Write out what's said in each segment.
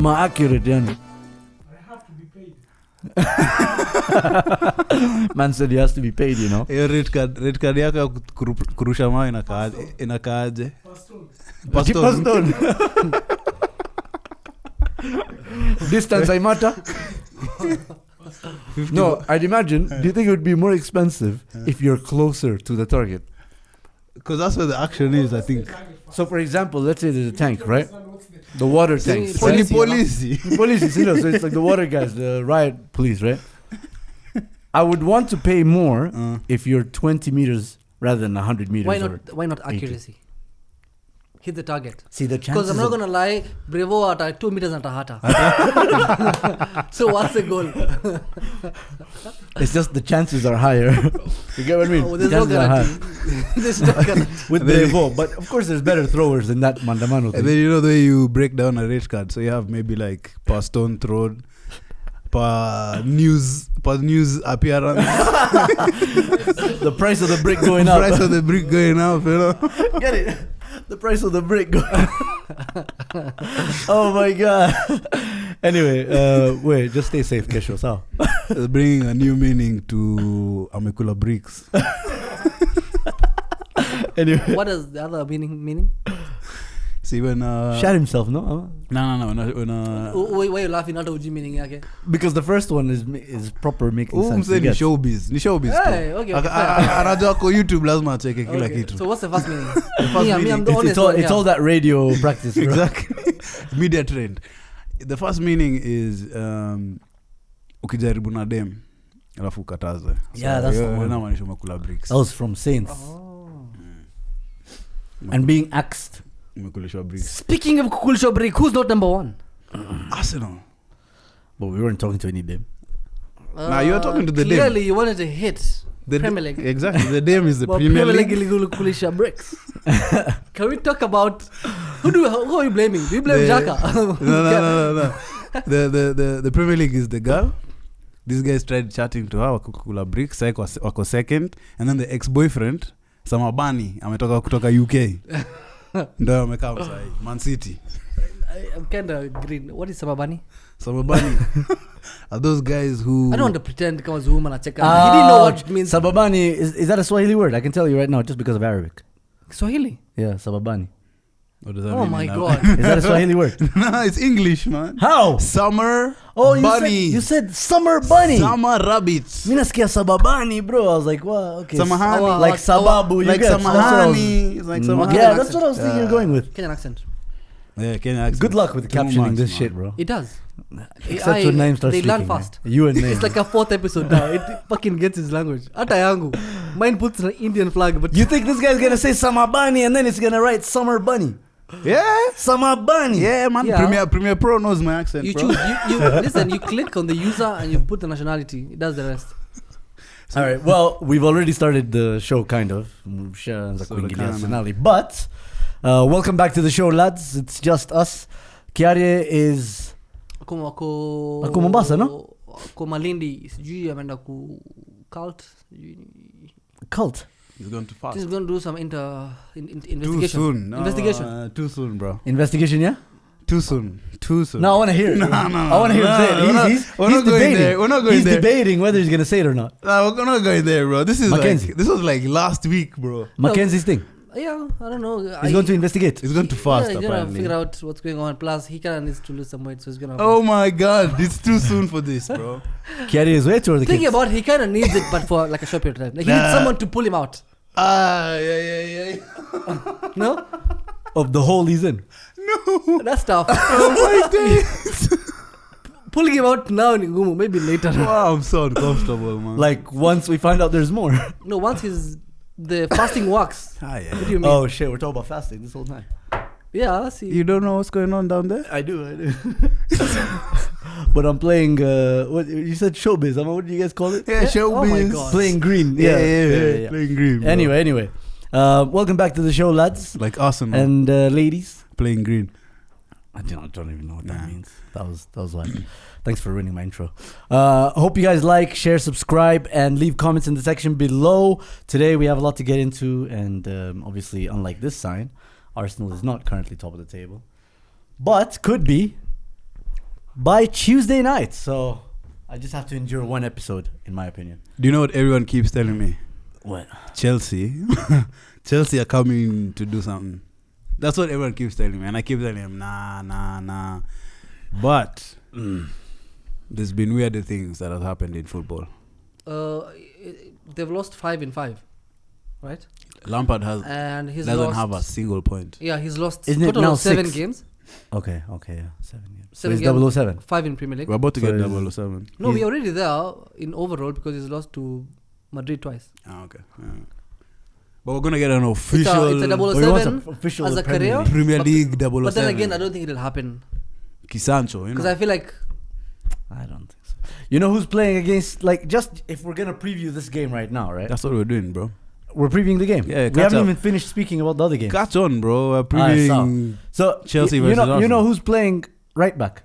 more accurate, yani. I have to be paid. Man said he has to be paid, you know. Hiyo red card yako ya kurusha mawe inakaaje? Paston. Distance I matter. No, I'd imagine. Do you think it would be more expensive if you're closer to the target? Because that's where the action is, I think. So, for example, let's say there's a tank, right? The water tank. Police. Police, you know, so it's like the water guys, the riot police, right? I would want to pay more if you're 20 meters rather than 100 meters. Why not accuracy? 80. Hit the target. See the chances. Because I'm not gonna lie, Brevo at 2 meters and hata. So what's the goal? It's just the chances are higher. You get what I mean? Oh, there's no guarantee. There's no guarantee. With Brevo, but of course there's better throwers than that Mandamano thing. And then you know the way you break down a red card. So you have maybe like per stone thrown, per news appearance. The price of the brick going up. The price of the brick going up, you know. Get it? The price of the brick going up. Oh my god. Anyway, wait, just stay safe, Kesho. So it's bringing a new meaning to Amekula bricks. Anyway, what is the other meaning? See when shot himself, no? No. When why are you laughing at uji meaning yake? Because the first one is proper making sense. Ni showbiz. Hey, okay. Anajua kwa YouTube lazima acheke kila kitu. So what's the first meaning? I'm the honest one. It's all that radio practice. Exactly. Media trend. The first meaning is ukijaribu na dem alafu ukataze. Yeah, that's the one. Inamaanisha umekula bricks. That was from Saints. And being axed. Speaking of kukulisha brick, who's not number one? Arsenal. But we weren't talking to any dem. Now you're talking to the dem. Clearly you wanted to hit the Premier League. Exactly. The dem is the Premier League. Kukulisha bricks. Can we talk about who are you blaming? Do you blame Xhaka? No. The Premier League is the girl. These guys tried chatting to her wakukula bricks, wako second, and then the ex-boyfriend Samabani ametoka kutoka UK. Ndio amekaa msai Man City. I'm kind of green. What is Samabani? Samabani are those guys who I don't want to pretend kama Zuma na cheka. He didn't know what it means. Sababani is that a Swahili word? I can tell you right now just because of Arabic. Swahili? Yeah, Sababani. What does that mean? Oh my god. Is that a Swahili word? No, it's English, man. How? Summer bunny. You said summer bunny. Summer rabbits. Mina skia Sababani, bro. I was like, wow, okay. Samahani. Like Sababu. Like Samahani. It's like Samahani. Yeah, that's what I was thinking you're going with. Kenyan accent. Yeah, Kenyan accent. Good luck with captioning this shit, bro. It does. Except when Naim starts they speaking. learn fast. You and Naim. It's like a 4th episode now. It fucking gets his language. Ata yangu. Mine puts an Indian flag. But you think this guy's going to say Samabani and then it's going to write Summer Bunny? Yeah, Samabani. Yeah, man. Yeah. Premier Pro knows my accent. You bro. choose. You listen. You click on the user and you put the nationality. It does the rest. All right. Well, we've already started the show, kind of. But welcome back to the show, lads. It's just us. Kiarie is ako Mombasa, no? Ako Malindi. Sijui ameenda ku cult. Cult. He's going too fast. He's going to do some investigation. Too soon. No, investigation. Too soon, bro. Investigation, yeah? Too soon. No, I want to hear it. No. I want to hear him say it. He's debating. There. We're not going he's there. He's debating whether he's going to say it or not. No, we're not going there, bro. This is Mackenzie. this was like last week, bro. Mackenzie's thing. Yeah, I don't know. He's going to investigate. He's going too fast, he's apparently. He's going to figure out what's going on. Plus, he kind of needs to lose some weight, so he's going to... Oh my God. It's too soon for this, bro. Kiarie is way too early. Thinking about it, he kind of needs it, but for like a short period of time. Like, he needs someone to pull him out. Yeah. No? Of the hole he's in. No. That's tough. Oh my days. Pulling him out now in Ngumu, maybe later. Wow, I'm so uncomfortable, man. Like once we find out there's more. No, once the fasting works. Yeah. What do you mean? Oh shit, we're talking about fasting this whole time. Yeah, I see. You don't know what's going on down there? I do. But I'm playing, what you said showbiz. What do you guys call it? Yeah, showbiz. Oh my God. Playing green. Yeah. Playing green, bro. Anyway. Welcome back to the show, lads. Like awesome. And ladies. Playing green. I don't even know what that means. That was like... Thanks for ruining my intro. Hope you guys like, share, subscribe, and leave comments in the section below. Today we have a lot to get into, and obviously, unlike this sign, Arsenal is not currently top of the table, but could be. by Tuesday night. So I just have to endure one episode, in my opinion. Do you know what everyone keeps telling me? What? Chelsea. Chelsea are coming to do something. That's what everyone keeps telling me. And I keep telling them, nah. But there's been weirder things that have happened in football. They've lost 5 in 5, right? Lampard And he's doesn't lost, have a single point. Yeah, he's lost Isn't it total now of 7 6? games. Okay, yeah. 7 games. So 7 it's games, 007. 5 in Premier League. We're about to So get it's- 007. No, we're already there in overall because he's lost to Madrid twice. Okay. Yeah. But we're going to get an official It's a Oh, he wants 007 a official as a Premier career. League. Premier but- League 007. But then again, I don't think it'll happen Kisancho, you because know. I feel like I don't think so. You know who's playing against, like, just if we're going to preview this game right now, right? That's what we're doing, bro. We're previewing the game. Yeah, we catch haven't up. even finished speaking about the other game. Catch on, bro. We're previewing So Chelsea you versus know, you know Arsenal. who's playing right back?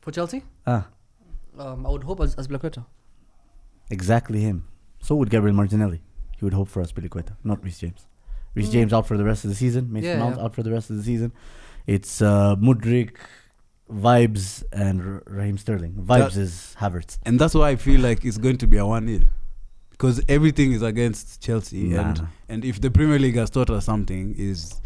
for Chelsea, Ah, I would hope as Blaqueta. exactly him. So would Gabriel Martinelli. He would hope for Aspilicueta, not Reece James. Reece James out for the rest of the season. Mason Mount out for the rest of the season. It's Mudryk, Vibes, and Raheem Sterling. Vibes is Havertz. And that's why I feel like it's going to be a 1-0. Because everything is against Chelsea. Nah. And if the Premier League has taught us something, is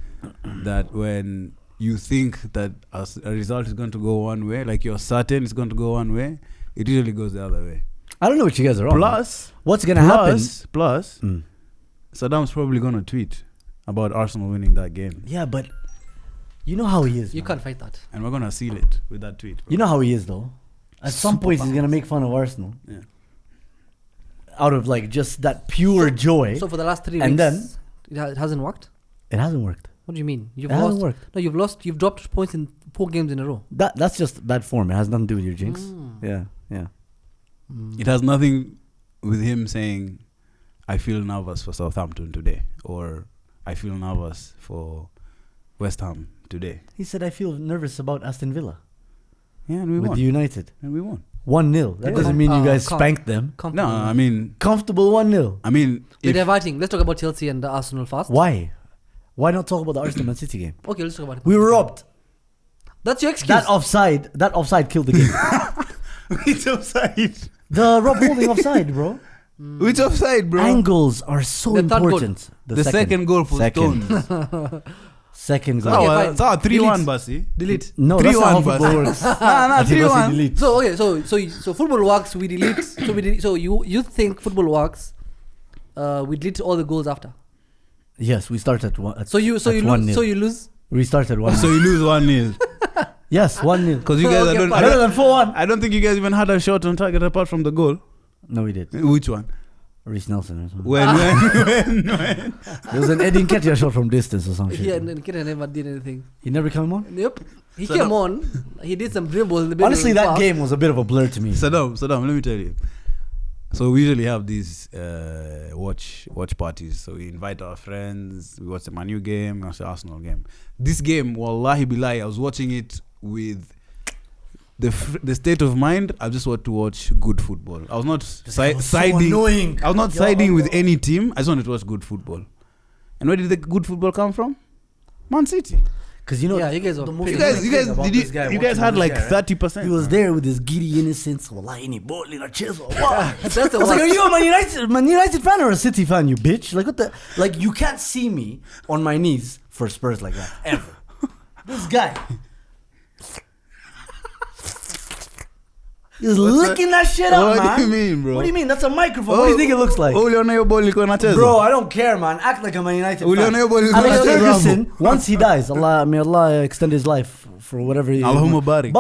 that when you think that a result is going to go one way, like you're certain it's going to go one way, it usually goes the other way. I don't know what you guys are on. Plus, what's going to happen? Plus, Mm. Saddam's probably going to tweet about Arsenal winning that game. Yeah, but you know how he is. You man. can't fight that. And we're going to seal it with that tweet. Bro. You know how he is, though. At some point, he's going to make fun of Arsenal. Yeah. Out of, like, just that pure joy. So for the last 3 And weeks, it hasn't worked. It hasn't worked. What do you mean? You've It hasn't lost. worked. No, you've lost. You've dropped points in 4 games in a row. That's just bad form. It has nothing to do with your jinx. Yeah. It has nothing with him saying, I feel nervous for Southampton today, or I feel nervous for West Ham today. He said, I feel nervous about Aston Villa. Yeah, and we with won. United. And we won. 1-0. That Yeah. doesn't mean you guys Calm. spanked them. No, I mean, Comfortable 1-0. We're if, diverting. Let's talk about Chelsea and Arsenal first. Why? Why not talk about the Arsenal Man City game? Okay, let's talk about it. We were robbed. That's your excuse. That offside killed the game. which offside? The Rob Holding offside, bro. Which offside, bro? Angles are so The third goal. important. The second goal for Stones. Second goal. Okay, Oh, fine. it's our 3-1, Delete. Basi. Delete. No, that's not how 3-1, football Basi. works. Nah, I think that's 3-1. delete. So okay, so football works. We delete. So you think football works? We delete all the goals after. Yes, we start at one. So you lose. 1-0. So you lose. We started 1-0. So you lose 1-0. Yes, 1-0. Because you guys, Okay, fine. Better than 4-1. I don't think you guys even had a shot on target apart from the goal. No, we did. Which one? Reece Nelson or something. When? There was an Eddie Nketiah shot from distance or some shit. Yeah, and Nketiah never did anything. He never came on? Yep. He So came no- on. He did some dribbles in the middle. Honestly, of the that park. game was a bit of a blur to me. Saddam, let me tell you. So we usually have these watch parties. So we invite our friends. We watch the Man U game. We watch the Arsenal game. This game, wallahi billahi, I was watching it with the state of mind. I just want to watch good football. I was not siding. annoying. I was not siding with any team. I just wanted to watch good football. And where did the good football come from? Man City. Because you know, Yeah, you guys were the most You Because guys, annoying thing about did this guy you guys watching had this like guy, right? 30%. He was there with his giddy innocence. Wallahi, any ball in our chest. What? That's the I was like, worst. are you a Man United fan or a City fan, you bitch? Like, what the? Like, you can't see me on my knees for Spurs like that, ever. This guy. He's licking that shit up, What man. do you mean, bro? What do you mean? That's a microphone. What do you think it looks like? Uliona hiyo ball ilikuwa inacheza? Bro, I don't care, man. Act like a Man United fan. Uliona hiyo ball ilikuwa Alex inacheza Ferguson, hapo? once he dies, may Allah extend his life for whatever he Allahumma barik.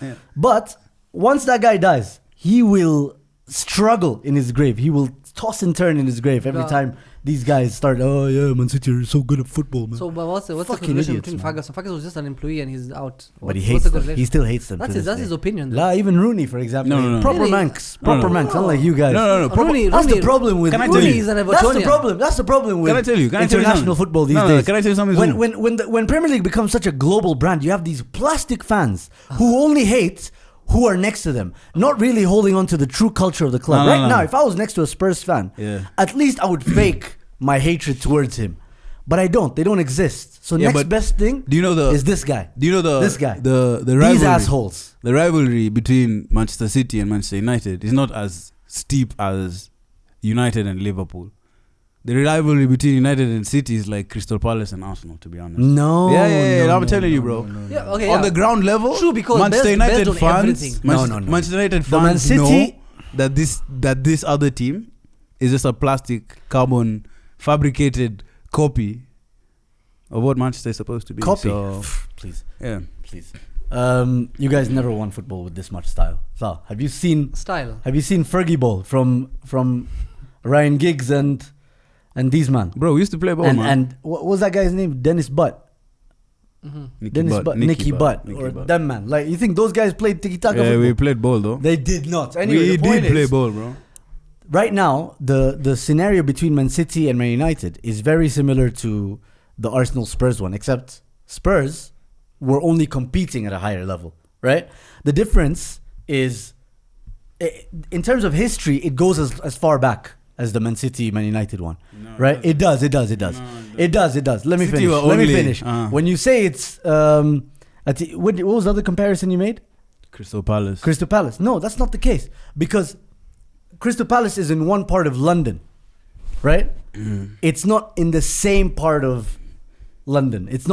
Yeah. But once that guy dies, he will struggle in his grave. He will toss and turn in his grave every Yeah. time these guys start. Oh yeah, Man City are so good at football, man. So, but what's the Fucking correlation idiots, between man. Ferguson? Ferguson was just an employee and he's out. But he What's hates the them. correlation? He still hates them. That's to his. this That's day. his opinion. though. La, even Rooney, for example. No, no, no. Proper Really? Manx. No, Proper no. Manx, unlike you guys. No. Rooney, That's the Rooney- problem with Can I tell Rooney you? is an That's the Evertonian. problem. That's the problem with Can I tell you international something? football these No, days. can I tell you something? When Premier League becomes such a global brand, you have these plastic fans who only hate who are next to them, not really holding on to the true culture of the club. No, right no. now, if I was next to a Spurs fan, Yeah. at least I would fake my hatred towards him. but I don't. They don't exist. So Yeah, next but best thing Do you know the? is this guy. Do you know the? this guy. The These rivalry. assholes. The rivalry between Manchester City and Manchester United is not as steep as United and Liverpool. The rivalry between United and City is like Crystal Palace and Arsenal, to be honest. No. Yeah, no, I'm no, telling no, you, bro. no, no, Yeah, no. okay. On yeah. the ground level, True, because Manchester based United on fans, everything. Manchester, No. Manchester United The Man fans City- know that this other team is just a plastic, carbon, fabricated copy of what Manchester is supposed to be. Copy. So, Please. yeah. Please. You guys never won football with this much style. So have you seen Style. Fergie Ball from Ryan Giggs and these man? Bro, we used to play ball, man. And what was that guy's name? Dennis Butt. Nicky Butt. Or Butt. them man. Like you think those guys played tiki taka Yeah, football? we played ball though. They did not. Anyway, We the point did play is, ball, bro. right now, the scenario between Man City and Man United is very similar to the Arsenal Spurs one, except Spurs were only competing at a higher level, right? The difference is, in terms of history, it goes as far back as the Man City Man United one, right? It does. It does. Let me City finish. were Let me only- finish. When you say it's what was the other comparison you made? Crystal Palace. Crystal Palace. No, that's not the case, because Crystal Palace is in one part of London, right? It's not in the same part of London. It's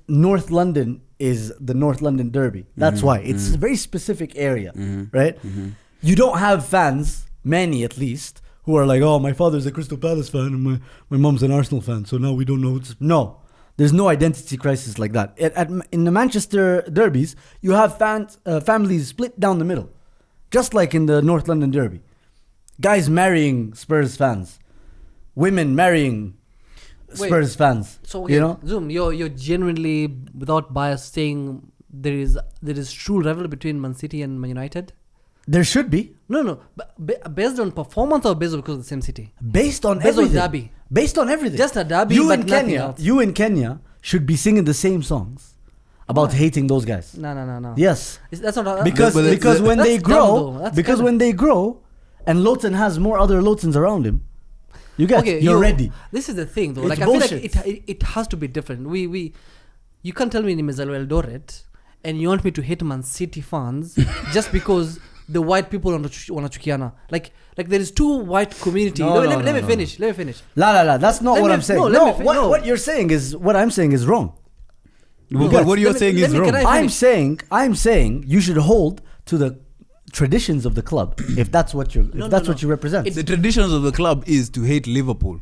North London is the North London Derby. That's why. It's a very specific area, right? You don't have fans, many at least, who are like, oh, my father's a Crystal Palace fan and my mom's an Arsenal fan, so now we don't know. No. There's no identity crisis like that. In the Manchester derbies, you have families split down the middle, just like in the North London derby. Guys marrying Spurs fans, women marrying Spurs fans. So okay, you know, Zoom, you're genuinely without bias saying there is true rivalry between Man City and Man United. there should be, No, but based on performance or based on because of the same city. based on Based on everything. derby. Based on everything. Just a derby, You but in nothing Kenya, else. you in Kenya should be singing the same songs about Why? hating those guys. No. Yes, That's not because but because when that's they dumb grow, though. That's because kinda- when they grow, and Lawton has more other Lawtons around him, you get you're ready. This is the thing though. It's Like I feel bullshit. like it has to be different. You can't tell me nimezaliwa Eldoret and you want me to hate Man City fans just because the white people wanachukiana. Like there is two white community. No, Let me no. finish. Let me finish. La. That's not Let what me- I'm saying. no, No, let me fi- no. what you're saying is what I'm saying is wrong. But what you're let me- saying let is me- wrong. can I- I'm saying you should hold to the traditions of the club if that's what you No, what you represent. The traditions of the club is to hate Liverpool.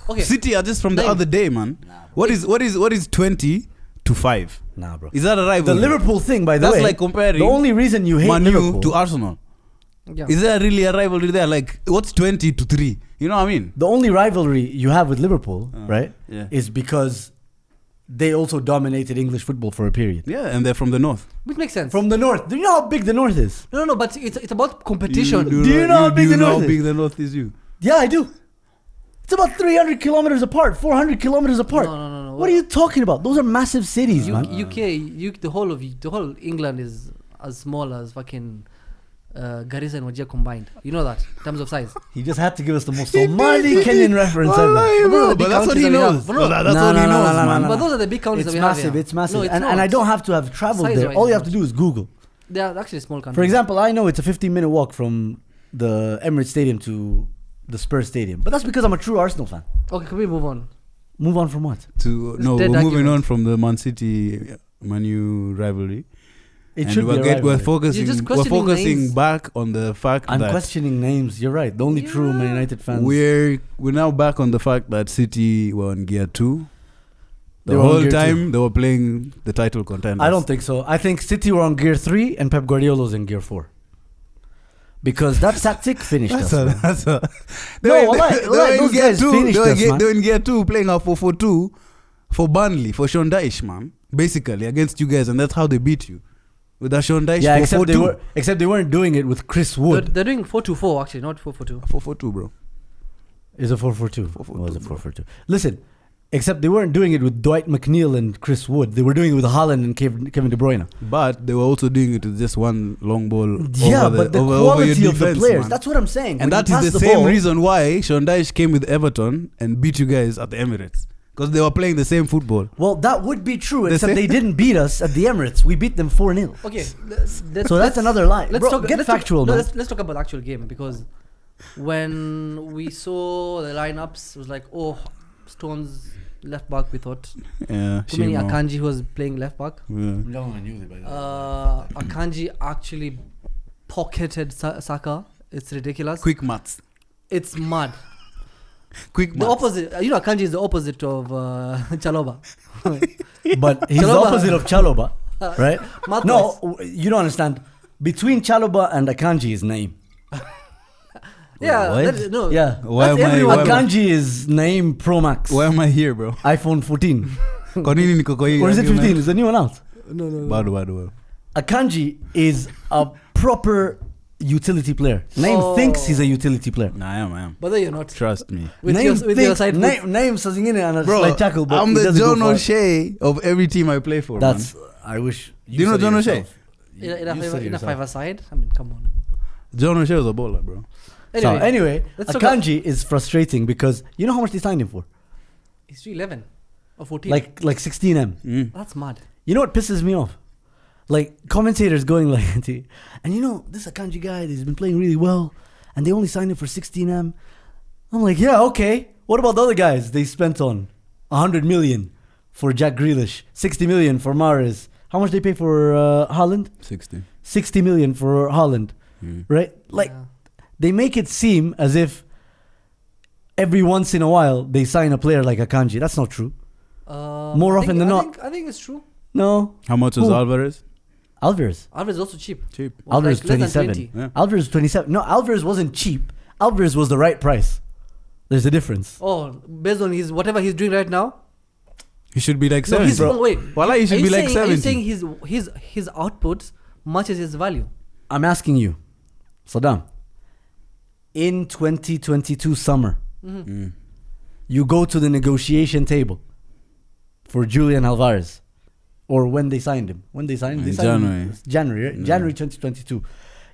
Okay. City are just from the Name. other day, man. What is 20-5? Nah, bro. Is that a The rivalry? Liverpool thing, by the That's way, like comparing the only reason you hate Man U Liverpool, to Arsenal. Yeah. Is there really a rivalry there? Like, what's 20-3? You know what I mean? the only rivalry you have with Liverpool, right, Yeah. is because they also dominated English football for a period. Yeah, and they're from the north. Which makes sense. From the north. Do you know how big the north is? No, but it's about competition. Do you know how big the north is? big the north is you? Yeah, I do. It's about 300 kilometers apart, 400 kilometers apart. No. What are you talking about? Those are massive cities, man. UK, the whole England is as small as fucking Garissa and Wajir combined. You know that in terms of size. He just had to give us the most Somali Kenyan reference ever. Wallahi, But bro, those are the but big that's what counties he that we have. knows. But no, Well, that's no, what he no, knows, no, man. no, But those are the big counties It's that we have. massive, here. it's massive. No, it's and not. I don't have to have traveled there. Size-wise, All you no. have to do is Google. They are actually small countries. For example, I know it's a 15-minute walk from the Emirates Stadium to the Spurs Stadium. But that's because I'm a true Arsenal fan. Okay, can we move on? Move on from what? No, dead we're moving argument. on from the Man City Man U rivalry. It And should be a we're rivalry. focusing. You're just We're questioning focusing names. back on the fact I'm that questioning names. You're right. The only true Man United fans. we're now back on the fact that City were on gear 2. They The were on whole gear time 2. they were playing the title contenders. I don't think so. I think City were on gear 3 and Pep Guardiola's in gear 4. Because that tactic finished us. man. They No, were- wallahi, they were in those gear guys 2. finished us, man. They were in gear 2 playing a 4-4-2 for Burnley, for Sean Dyche, man. Basically, against you guys, and that's how they beat you. With a Sean Dyche Yeah, 4-4-2. except they weren't doing it with Chris Wood. They're doing 4-2-4 actually, not 4-4-2. 4-4-2, bro. Is a 4-4-2. 4-4-2, Was a bro. 4-4-2. Listen, except they weren't doing it with Dwight McNeil and Chris Wood. They were doing it with Haaland and Kevin De Bruyne. But they were also doing it with just one long ball. Yeah, over but the over quality your of the defense, players. man. That's what I'm saying. And When that you is pass the same ball- reason why Sean Dyche came with Everton and beat you guys at the Emirates. because they were playing the same football. Well, that would be true, The except same- they didn't beat us at the Emirates. We beat them 4-0. Okay, So that's another lie. Let's Bro, talk. get let's factual, talk, no, man. let's talk about the actual game, because when we saw the lineups, it was like, oh, Stones left back. We thought Yeah, too many Shimo. Akanji who was playing left back. Yeah. No one knew it by the way. Akanji actually pocketed Saka. It's ridiculous. Quick maths. It's mad. Quick The maths. opposite. You know, Akanji is the opposite of Chaloba. But he's the Chaloba. opposite of Chaloba, right? Math-wise. No, you don't understand. Between Chaloba and Akanji is Naeem. Yeah, What? that is- no. Yeah. Why That's am I- everyone. why am I- Akanji is Naeem Pro Max. Why am I here, bro? iPhone 14. Kwa nini niko kwa hii Or is it argument? 15? Is the new one out? No. Bado. Akanji is a proper utility player. Naeem Oh. thinks he's a utility player. Nah, I am. But then you're not. Trust me. With Naeem your, with your side foot. Naeem saa zingine ana Bro, slight tackle, but I'm he the doesn't go John for it. O'Shea of every team I play for, That's. man. I wish. Do you know said it John O'Shea? yourself. In You said it a yourself. five aside. I mean, come on. John O'Shea was a baller, bro. So anyway, let's talk Akanji is frustrating because you know how much they signed him for? It's 11 or 14. Like 16M. That's mad. You know what pisses me off? Like commentators going like, and you know this Akanji guy, he's been playing really well, and they only signed him for 16M. I'm like, yeah, okay. What about the other guys they spent on 100 million for Jack Grealish, 60 million for Mahrez? How much they pay for Haaland? 60. 60 million for Haaland, right? Like Yeah. they make it seem as if every once in a while they sign a player like Akanji. That's not true. More often than not. I think it's true. No. How much was Who? Alvarez? Alvarez. Alvarez is also cheap. Cheap. Was Alvarez like less than 27. 20. Yeah. Alvarez 27. No, Alvarez wasn't cheap. Alvarez was the right price. There's a difference. Oh, based on his whatever he's doing right now. He should be like No, 70. he's wait. Wallah, he should Are be you like saying, Are you 70. saying his output matches his value? I'm asking you, Saddam, in 2022 summer, you go to the negotiation table for Julian Alvarez, or when they signed him. When they signed him? They In signed January. him January, right? Yeah. January 2022.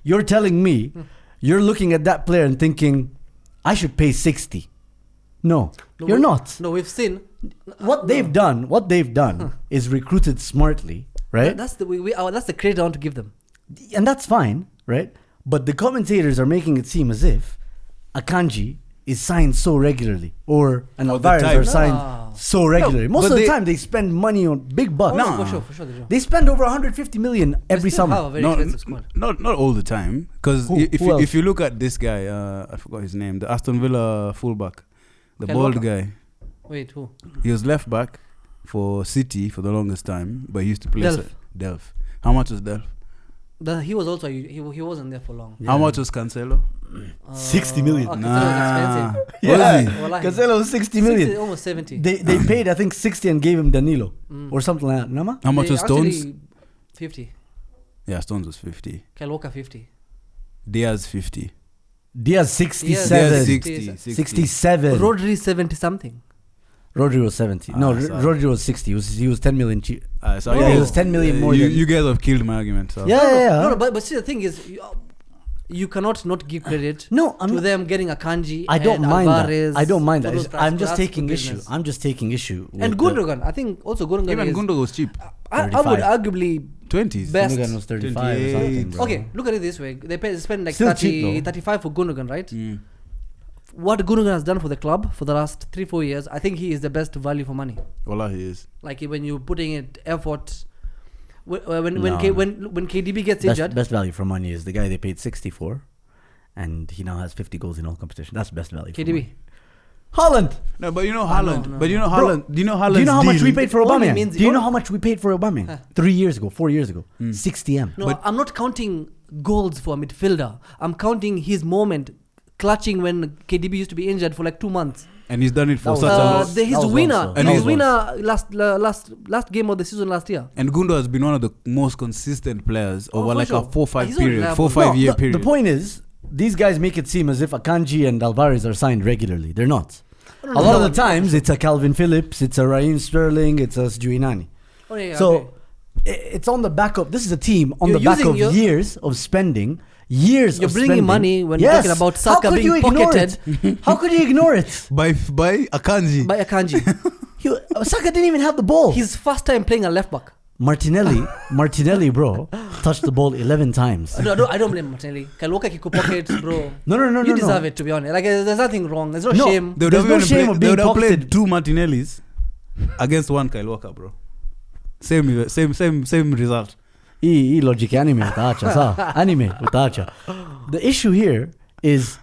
You're telling me you're looking at that player and thinking, I should pay 60. No, you're not. No, we've seen What they've done is recruited smartly, right? That's the credit I want to give them. And that's fine, right? But the commentators are making it seem as if Akanji is signed so regularly, or an All the Alvarez time. are signed No. so regularly. Most but of the they- time, they spend money on big bucks. No. For sure they do. They spend over 150 million every They still summer. have a very No, expensive squad. not all the time. Because Who else? if you look at this guy, I forgot his name, the Aston Villa fullback, the Kyle bald Walker. guy. Wait, who? He was left back for City for the longest time, but he used to play Delph. Delph. How much was Delph? He was also he wasn't there for long. How much was Cancelo? 60 million. Oh, Cancelo was expensive. Yeah, Was he? Wallahi. Cancelo was 60 million. 60, almost 70. They paid, I think, 60 and gave him Danilo or something like that. Nama? How much They was Stones? actually 50. Yeah, Stones was 50. Kyle Walker 50. Diaz 50. Diaz 67. Diaz 60. 60. 67. Rodri 70 something. Rodri was 70. No, sorry. Rodri was 60. He was 10 million cheap. So Yeah, he was 10 million more You, than- you guys have killed my argument. So. Yeah. No, but see the thing is, you cannot not give credit No, I'm to not- them getting a Kanji. I don't and mind Alvarez that. I don't mind for that. those I'm prices. just That's taking good issue. business. I'm just taking issue. And with Gundogan, I think also Gundogan Even is. Gundogan was cheap. I would 35. arguably 20s. best. Gundogan was 35 or something, bro. Okay, look at it this way. They spend like Still 30, cheap, though. 35 for Gundogan, right? Mm. What Gundogan has done for the club for the last 3-4 years, I think he is the best value for money. Wallah, he is. Like when you're putting it effort, when No. KDB gets injured, Best value for money is the guy they paid 60 for, and he now has 50 goals in all competition. That's best value. For KDB. money. Holland. No, but you know no, Haaland. no, But you know Bro, Haaland. Do you know Haaland's Do you know how much deal? we paid for Only Aubameyang? means- Do you know how much we paid for Aubameyang? 3 years ago, 4 years ago, 60M. no, But- I'm not counting goals for a midfielder. I'm counting his moment clutching when KDB used to be injured for like 2 months. And he's done it for That was- such a long. That His was winner, once, though. And his his winner last game of the season last year. And Gundo has been one of the most consistent players over for like sure. a 4-5 He's period, unreliable. 4-5 year the, period. The point is, these guys make it seem as if Akanji and Alvarez are signed regularly. They're not. A lot of the times, it's a Calvin Phillips, it's a Raheem Sterling, it's a Juinani. Oh, yeah, So okay. it's on the back of, this is a team on You're the back using of your- years of spending, years You're of bringing spending. money when you're talking about Saka How could being you ignore pocketed it? How could you ignore it? by Akanji. by Akanji. Saka didn't even have the ball. His first time playing a left back. Martinelli, bro, touched the ball 11 times. No, I don't blame Martinelli. Kyle Walker kick pockets, bro. No. You deserve it, to be honest. Like, there's nothing wrong. There's no shame. They would There's have no even shame played- of they being would have played pocketed. 2 Martinellis against 1 Kyle Walker, bro. Same result. I logic anime utaacha, sawa. Anime utaacha. The issue here is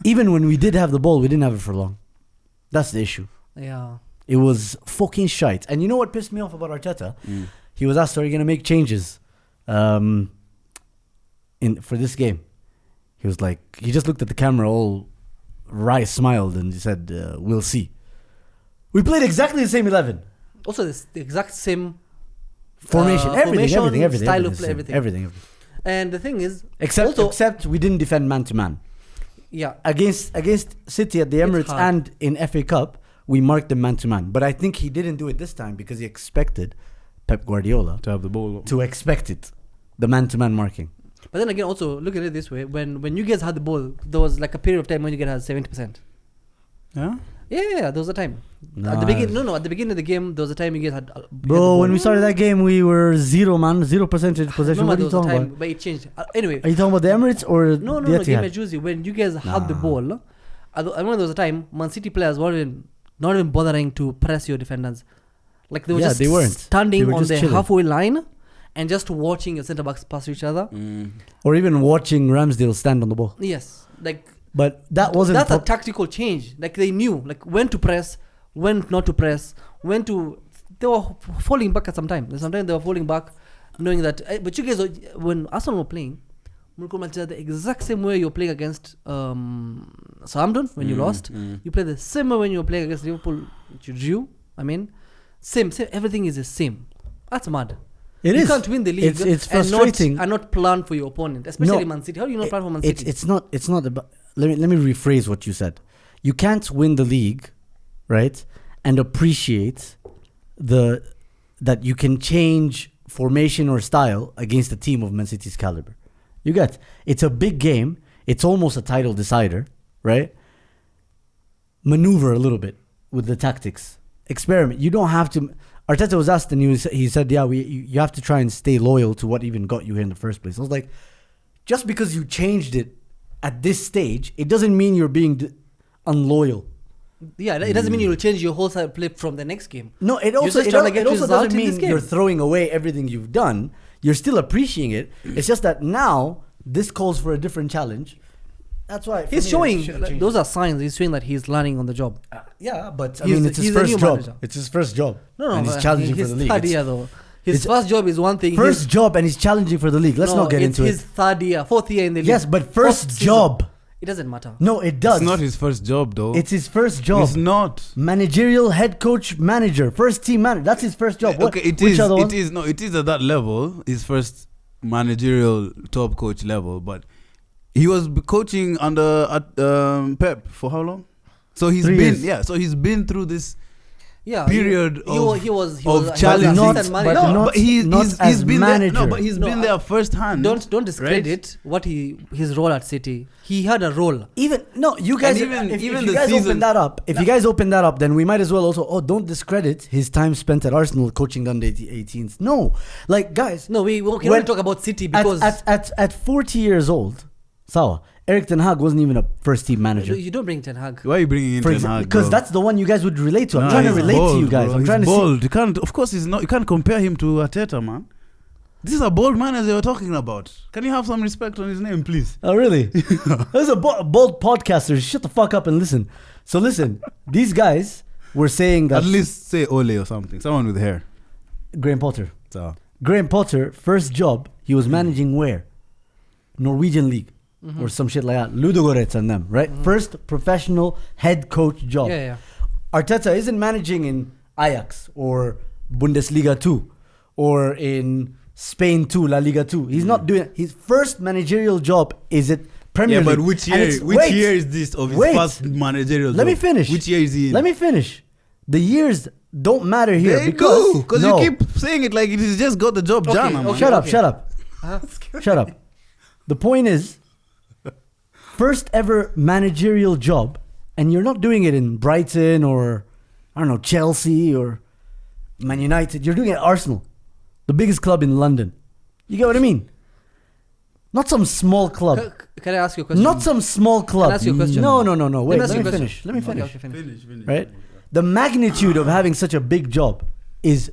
even when we did have the ball, we didn't have it for long. That's the issue. Yeah. It was fucking shite. And you know what pissed me off about Arteta? He was asked, are you going to make changes for this game? He was like, he just looked at the camera all wry, smiled, and he said, we'll see. We played exactly the same 11. Also, the exact same Formation, everything, style of play, everything. And the thing is, Except we didn't defend man-to-man. yeah, Against City at the Emirates hard. and in FA Cup, we marked them man-to-man. But I think he didn't do it this time because he expected Pep Guardiola To have the ball. to expect it, the man-to-man marking. but then again, also look at it this way: when you guys had the ball, there was like a period of time when you guys had 70%. Yeah? Yeah, there was a time. Nah. At the beginning, at the beginning of the game, there was a time you guys had. Bro, when we started that game, we were 0 percentage possession. What are you talking about? But it changed. Anyway, Are you talking about the Emirates or no, the Game Etihad? at Juicy. When you guys had the Nah. ball, I remember there was a time Man City players weren't not even bothering to press your defenders. Like they were Yeah, just they weren't. standing They were on just the chilling. halfway line and just watching your centre backs pass each other. Or even watching Ramsdale stand on the ball. Yes, like But that wasn't... that's a tactical change. Like they knew like when to press, when not to press, when to. They were falling back at some time. Sometimes they were falling back, knowing that. But you guys, when Arsenal were playing, the exact same way you're playing against Southampton when you lost. You play the same way when you were playing against Liverpool, which you drew. I mean, same. Everything is the same. That's mad. It You is. can't win the league It's frustrating. and not plan for your opponent, especially No, Man City. How do you not plan for Man City? It's not about... Let me rephrase what you said. You can't win the league, right? And appreciate that you can change formation or style against a team of Man City's caliber. You get, it's a big game. It's almost a title decider, right? Maneuver a little bit with the tactics. Experiment. You don't have to... Arteta was asked and he said, yeah, you have to try and stay loyal to what even got you here in the first place. I was like, just because you changed it at this stage, it doesn't mean you're being unloyal. Yeah, it doesn't mean you'll change your whole side of play from the next game. No, it also just trying to get result doesn't in this mean game. you're throwing away everything you've done. You're still appreciating it. It's just that now this calls for a different challenge. That's why for He's me, showing it should've changed. those are signs. He's showing that he's learning on the job. Yeah, but I He's- mean, it's his he's a first new job. manager. It's his first job. No, and he's but challenging his for the league. third It's year though. His it's first job is one thing. first job, and he's challenging for the league. Let's not get into his it. third year, fourth year in the league. Yes, but Fourth first season. job. It doesn't matter. No, it does. It's not his first job, though. It's his first job. It's not. Managerial head coach manager, first team manager. That's his first job. What? Okay, Which other one? It is at that level, his first managerial top coach level, but he was coaching under Pep for how long? So he's 3 been years. so he's been through this Ah, period he was challenging. Not- assistant but manager. not- but he's as been manager. there. No, but he's No, been there firsthand. Don't discredit what his role at City. He had a role. Even no, you guys. even- if even you the guys season- open that up, if you guys open that up, then we might as well also. Oh, don't discredit his time spent at Arsenal coaching the under 18s. No, like guys, No, we can When- only talk about City because at 40 years old, Sawa, Eric Ten Hag wasn't even a first team manager. you don't bring Ten Hag. Why are you bringing in Ten Hag, Because bro? that's the one you guys would relate to. I'm Nah, trying to he's relate to you bold, guys. bro. I'm He's trying to bold. You can't. Of course, he's not. You can't compare him to Arteta, man. This is a bold man as they were talking about. Can you have some respect on his name, please? Oh, really? This is a bold podcaster. Shut the fuck up and listen. So listen, these guys were saying that At least say Ole or something. Someone with hair. Graham Potter. So Graham Potter, first job, he was managing where? Norwegian League or some shit like that. Ludogorets and them, right? First professional head coach job. Yeah. Arteta isn't managing in Ajax or Bundesliga 2 or in Spain 2, La Liga 2. He's not doing his first managerial job is at Premier yeah, League. but which And year? it's- Which wait, year is this of his wait. first managerial Let me job? finish. Which year is he in? Let me finish. The years don't matter here They because do, because no. you keep saying it like it is just got the job Okay, done. man. okay. Shut up. Shut up. The point is, first ever managerial job, and you're not doing it in Brighton or I don't know, Chelsea or Man United. You're doing it at Arsenal, the biggest club in London. You get what I mean? Not some small club. Can I ask you a question? Not some small club. Can I ask you a question? No. Wait, ask let you me a finish. Let me finish. Okay, finish. Right? The magnitude of having such a big job is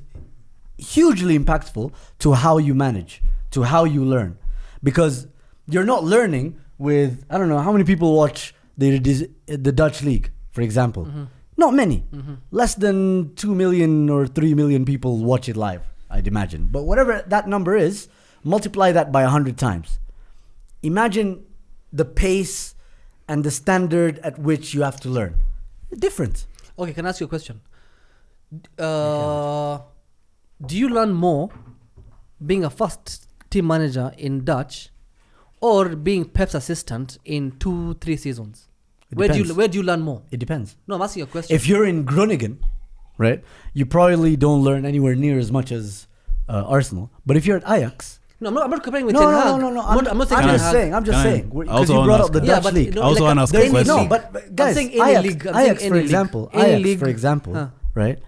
hugely impactful to how you manage, to how you learn. Because you're not learning with, I don't know, how many people watch the Dutch league, for example? Not many. Less than 2 million or 3 million people watch it live, I'd imagine. But whatever that number is, multiply that by 100 times. Imagine the pace and the standard at which you have to learn. Different. Okay, can I ask you a question? Do you learn more being a first team manager in Dutch or being Pep's assistant in 2-3 seasons? Where do you learn more? It depends. No, I'm asking you a question. If you're in Groningen, right, you probably don't learn anywhere near as much as Arsenal. But if you're at Ajax, I'm not comparing with no, Ten Hag. I'm not saying Ten just Hag. saying. I'm just saying. I Because also you wanna brought ask up the a- Dutch but league. no, I also like wanna ask a any question. No, league. but guys, saying any Ajax, league. I'm Ajax saying for any example, league. Any Ajax, league. for example, Huh. right,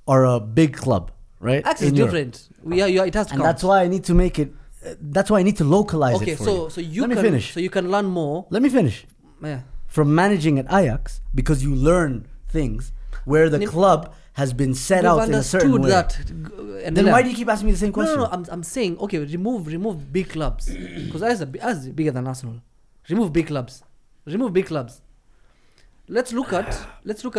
are a big club, right? Ajax is in Europe. different. It has to And count. that's why I need to make it. That's why I need to localize Okay, it for you. so you Let me can finish. So you can learn more. Let me finish. Yeah. From managing at Ajax, because you learn things where the club has been set We've out in a certain understood way. that. And Then why do you keep asking me the same question? No. I'm saying okay. Remove big clubs because as bigger than Arsenal. Remove big clubs. Let's look at Yes, for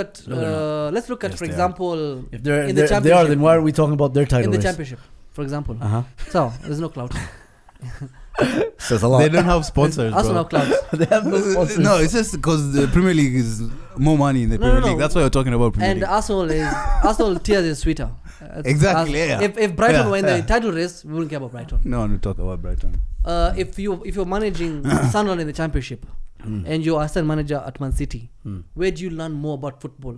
they example If they're, in the they are, championship. then why are we talking about their title in the race? championship, for example. Uh-huh. So there's no clout. Says a lot. They don't have sponsors, Arsenal bro. clouds. They have no sponsors. No, it's just because the Premier League is more money in the Premier League. That's why we're talking about Premier And League. Arsenal tiers is sweeter. Exactly, yeah. If Brighton Yeah, were in yeah. the title race, we wouldn't care about Brighton. No one will talk about Brighton. If you're managing Sunderland in the championship and you're assistant manager at Man City, where do you learn more about football?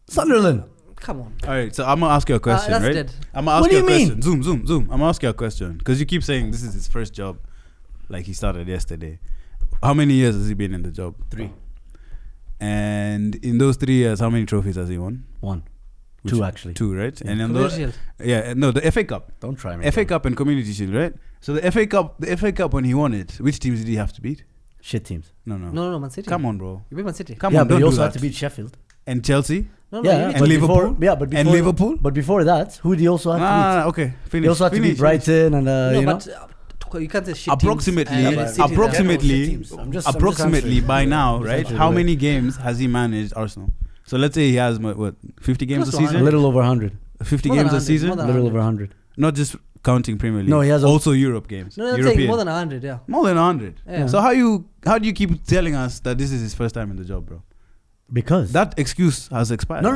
Sunderland. Come on. All right, so I'm gonna ask you a question, that's right? dead. I'm gonna ask What you do a you question. Zoom. I'm gonna ask you a question because you keep saying this is his first job, like he started yesterday. How many years has he been in the job? 3. And in those 3 years, how many trophies has he won? 1. Which- 2 actually. 2, right? Yeah. And in those, Commercial. the FA Cup. Don't try me. FA Cup and Community Shield, right? So the FA Cup when he won it, which teams did he have to beat? Shit teams. No. No, Man City. Come on, bro. You beat Man City. Come Yeah, on, but don't he do also that. had to beat Sheffield. And Chelsea No, Yeah, you need and but to- Liverpool? Before, yeah, but before, and Liverpool. But before that, who did he also have to beat? Okay, finish. He also had to beat Brighton and No, you know. but you can't say shit Approximately, teams and City approximately, Yeah, no, shit teams. I'm just approximately answering. by now, I'm just right? answering How the way. many games has he managed Arsenal? So let's say he has what 50 games Close a to A season, 100. little over 100. 50 More than games a 100, season, more A than little 100. over 100. not just counting Premier League. No, he has also Europe games. No, I'm saying European. more than 100, yeah. More than 100. Yeah. So how do you keep telling us that this is his first time in the job, bro? Because That excuse has expired. no.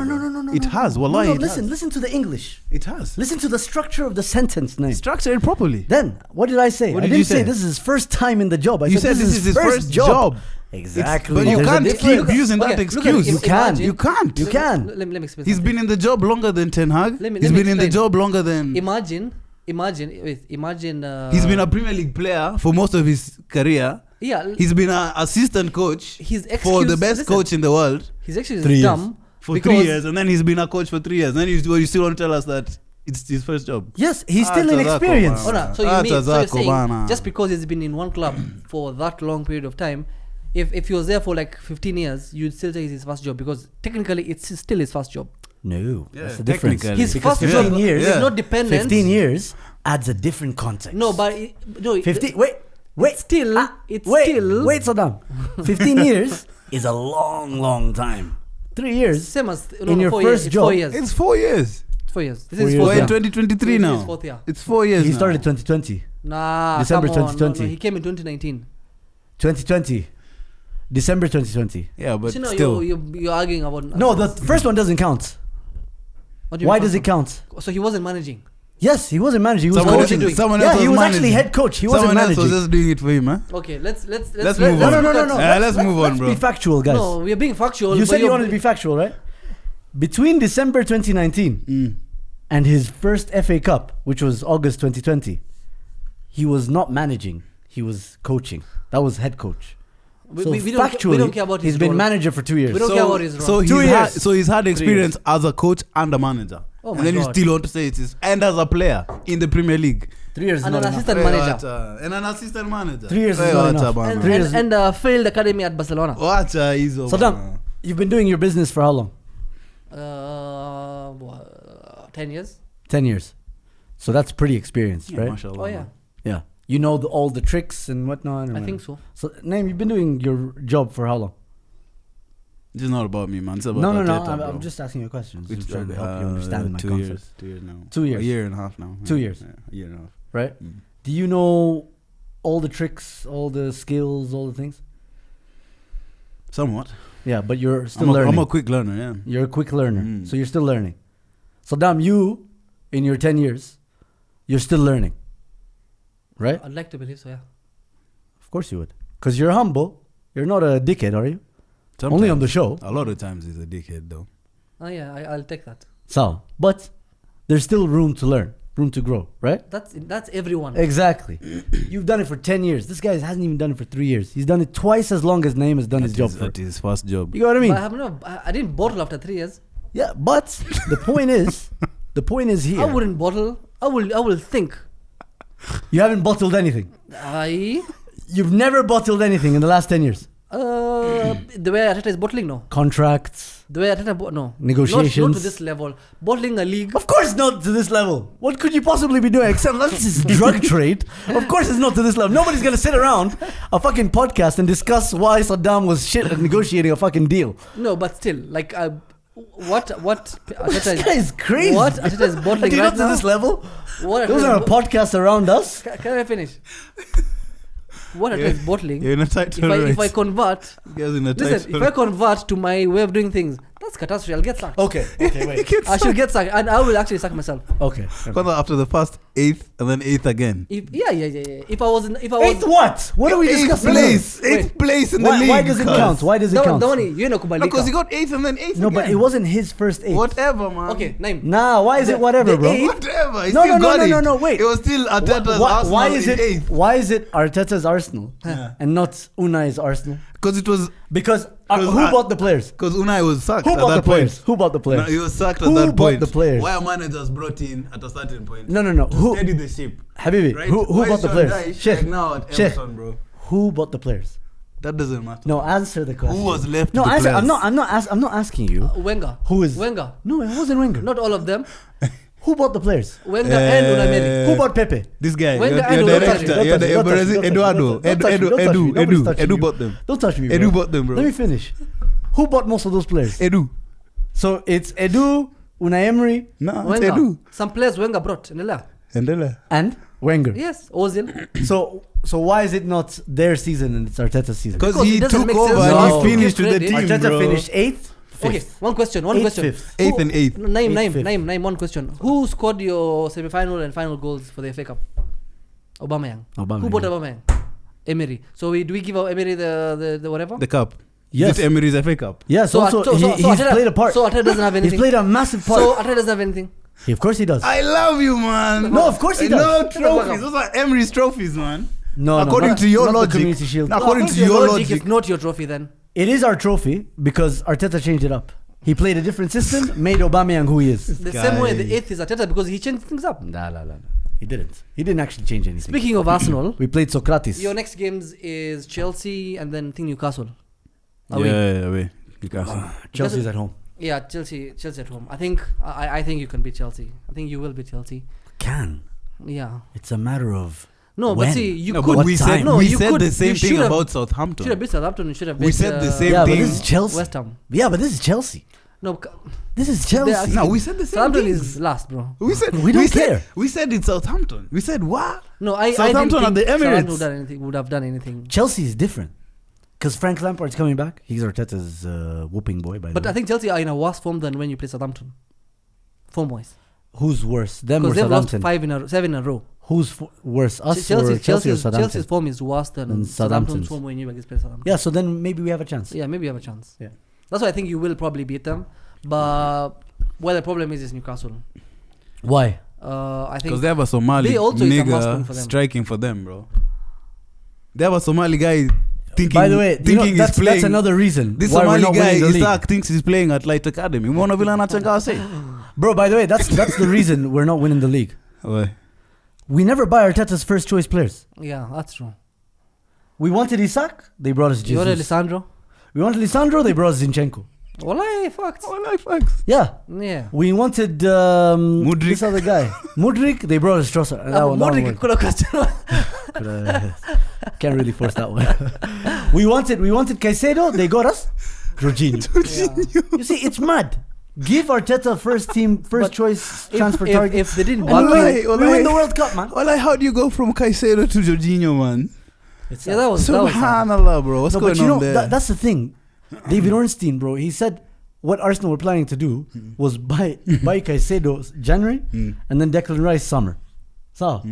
It has. No, Wallahi, it listen, has. listen to the English. It has. Listen to the structure of the sentence name. Structure it properly. Then what did I say? What I did didn't you say say? this is his first time in the job. I You said this is his first job. Exactly. But you There's a can't difference. keep using that Okay, look at excuse. it. You can. Imagine- You can't. You can. Let me explain. He's something. been in the job longer than Ten Hag. Let me He's been in the explain. job longer than. Imagine. He's been a Premier League player for most of his career. Yeah. He's been an assistant coach His for the excuse- best listen, coach in the world His excuse 3 is years. dumb. for because 3 years, and then he's been a coach for 3 years. And then you still want to tell us that it's his first job. Yes, he's still Tazako, inexperienced. Oh, no. So you Ah, mean so you're Tazako, saying bana. just because he's been in one club for that long period of time, if he was there for like 15 years, you'd still say it's his first job because technically it's still his first job. No, Yeah, that's the difference. technically. His Because first 15 job years, is not dependent. 15 years adds a different context. No, but 15. Wait. It's still. Wait, Saddam. 15 years is a long time. 3 years. Same as In your 4 first years. job, 4 years. It's 4 years. 4 years. This 4 is years, We're fourth in year. 2023 This is now. fourth year. It's 4 years He now. started 2020. Nah, December come on. 2020. No, he came in 2019. 2020. December 2020. Yeah, but So, no, still. you're arguing about. No, the first one doesn't count. What do you Why mean does it first count? one? So he wasn't managing. Yes, he wasn't managing. He was Someone coaching. else- someone Yeah, else he was was actually managing. head coach. He wasn't Someone else managing. was just doing it for him, huh? Okay, let's Let's move No, on. no, no, no, look no. at- Let's move on, Let's bro. be factual, guys. No, we are being factual. You but said you you're- wanted to be factual, right? Between December 2019 and his first FA Cup, which was August 2020, he was not managing. He was coaching. That was head coach. So we factually, don't care about his he's been role. manager for 2 years. We don't care about his role. So 2 years. he's had 3 experience as a coach and a manager. Oh my and then you God. still want to say it is and as a player in the Premier League. 3 years is And not an enough. assistant manager. And an assistant manager. 3 years is Hey, not wacha enough. bana. And, 3 years. and failed academy at Barcelona. Wacha hizo Saddam, bana. you've been doing your business for how long? 10 years. 10 years. So that's pretty experienced, Yeah, right? mashallah, Oh yeah, man. Yeah. You know all the tricks and whatnot. I think so. So, Naim, you've been doing your job for how long? This is not about me, man. It's about No. Arteta, I'm, bro. I'm just asking you a question. Just Which, trying to help you uh, understand my 2 concept. years. 2 years now. 2 years. A year and a half now. 2 years. Yeah, a year and a half. Right? Mm. Do you know all the tricks, all the skills, all the things? Somewhat. Yeah, but you're still I'm learning. a quick learner, yeah. You're a quick learner. Mm. So you're still learning. So, Dam, you, in your 10 years, you're still learning. Right? I'd like to believe so. Yeah. Of course you would. Because you're humble. You're not a dickhead, are you? Only on the show. A lot of times he's a dickhead, though. Oh yeah, I'll take that. So, but there's still room to learn, room to grow, right? That's everyone. Exactly. You've done it for 10 years. This guy hasn't even done it for 3 years. He's done it twice as long as Naeem has done his job for. At his first job. You know what I mean? But I didn't bottle after 3 years. Yeah, but the point is here. I wouldn't bottle. I will think. You haven't bottled anything. You've never bottled anything in the last 10 years. The way Arteta is bottling, no. Contracts. The way Arteta, no. Negotiations. Not to this level. Bottling a league. Of course not to this level. What could you possibly be doing except that's his drug trade? Of course it's not to this level. Nobody's gonna sit around a fucking podcast and discuss why Saddam was shit at negotiating a fucking deal. No, but still, like, what Arteta This guy is crazy. What Arteta is bottling Are you right not to now? this level? What Those Arteta are is podcasts around us. Can I finish? What Arteta is bottling. You're in a title If I race. convert, Guys in a listen, title if I convert to my way of doing things, that's catastrophe. I'll get sacked. Okay, wait. I should get sacked, and I will actually sack myself. Okay. Rather after the first 8th and then 8th again. Yeah. If I was, Eighth what? What are we Eighth discussing? place. Wait. 8th place in the league. Why does it cuz. count? Why does it count? Dawani, you know Kubalika. Because he got 8th and then 8th No, again. but it wasn't his first eighth. Whatever, man. Okay, name. Nah, why is it whatever, the bro? eighth- Whatever. He No, still no, got it. no, wait. It was still Arteta's Arsenal Why is in it? 8th. Why is it Arteta's Arsenal and not Unai's Arsenal? Because it was... Because Because who bought the players? Because Unai was sacked Who at bought that the players? point. Who bought the players? No, he was sacked at Who that bought point. the players? Why are managers brought in at a certain point? No. To Who? steady the ship. Habibi, Right? who Why bought is the Sean players? Dyche Sheikh, like now at Sheikh, Everton, bro? who bought the players? That doesn't matter. No, answer the question. Who was left No, to the answer. players? I'm not asking you. Wenger. Who is Wenger? No, it wasn't Wenger. Not all of them. Who bought the players? Wenger and Unai Emery. Who bought Pepe? This guy, When your the- and director, don't your touch me, don't touch me, don't touch me, Eduardo, don't touch me, don't touch me, nobody's touching Edu you. bought them. Don't touch me, bro. Edu bought them, bro. Let me finish. Who bought most of those players? Edu. So it's Edu, Unai Emery, No, it's Wenger. Edu. Some players Wenger brought. Ndela. Endele. and Wenger. Yes, Ozil. So why is it not their season and it's Arteta's season? Because Because he it doesn't took make over sense and now he to finished give with the credit. team, Arteta bro. finished 8th. Okay, one question. Eighth, Who- fifth. 8th and 8th. Name fifth. one question. Who scored your semi-final and final goals for the FA Cup? Aubameyang. Aubameyang. Who bought Aubameyang? Emery. So do we give out Emery the whatever? The cup. Yes. Is it Emery's FA Cup? Yes. Also, he's Arteta- played a part. So Arteta doesn't have He's anything. played a massive part. So Arteta doesn't have anything. Of course he does. I love you, man. No, of course he No does. trophies. Those are Emery's trophies, man. No, according not- to your not the logic. Community Shield. No, according Of to course your logic, logic. it's not your trophy then. It is our trophy because Arteta changed it up. He played a different system, made Aubameyang who he is. The Guy. same way the 8th is Arteta because he changed things up. Nah. He didn't. He didn't actually change anything. Speaking of Arsenal, We played Socrates. your next games is Chelsea and then I think Newcastle. Away. Yeah, away. Newcastle. Chelsea's at home. Yeah, Chelsea at home. I think you can beat Chelsea. I think you will beat Chelsea. Can. Yeah. It's a matter of No, when. but see, you No, could. but we said No, we you said could- the same you thing should have- about should have Southampton. beat Southampton. You should have We beat, said the same Yeah, but thing. this is Chelsea. West Ham. Yeah, but this is Chelsea. No, This is they are- Chelsea. No, we said the same Southampton thing. is last, bro. We said We don't said- care. We said it's Southampton. We said what? No, I Southampton didn't at the think Southampton Emirates. would have done anything. Chelsea is different. Because Frank Lampard's coming back. He's Arteta's whooping boy, by the But way. I think Chelsea are in a worse form than when you play Southampton. Form-wise. Who's worse? Them or Because they've lost Southampton? 7 in a row. Who's worse? Us or Chelsea or Chelsea's Southampton? form is worse than Than Southampton's Southampton's. form when you against play Southampton. Yeah, so then maybe we have a chance. Yeah, maybe you have a chance. Yeah. That's why I think you will probably beat them. But where the problem is Newcastle. Why? I think Because they have a Somali They also is a must win nigga for them. striking for them, bro. They have a Somali guy thinking. By the way, thinking he's that's playing. another reason This why we're Somali not guy, winning the league. Isaac, thinks he's playing at Light Academy. Umeona vile anachanga say. Bro, by the way, that's the reason we're not winning the league. Why? We never buy Arteta's first choice players. Yeah, that's true. We wanted Isak, they brought us You wanted Jesus. Lisandro? We wanted Lisandro, they brought us Zinchenko. Wallah, fucked. Oh, like facts. Yeah. Yeah. We wanted this other guy. Mudrik, they brought us Trossard. That one Modric worked. could have customer. Can't really force that one. we wanted Caicedo, they got us Jorginho. You see, it's mad. Give Arteta first choice transfer target. If they didn't And want we win the World Cup, man. Well, how do you go from Caicedo to Jorginho, man? yeah, that was Subhanallah, bro. What's No, going but you know, on there? that's the thing. David Ornstein, bro, he said what Arsenal were planning to do was buy Caicedo January and then Declan Rice summer. So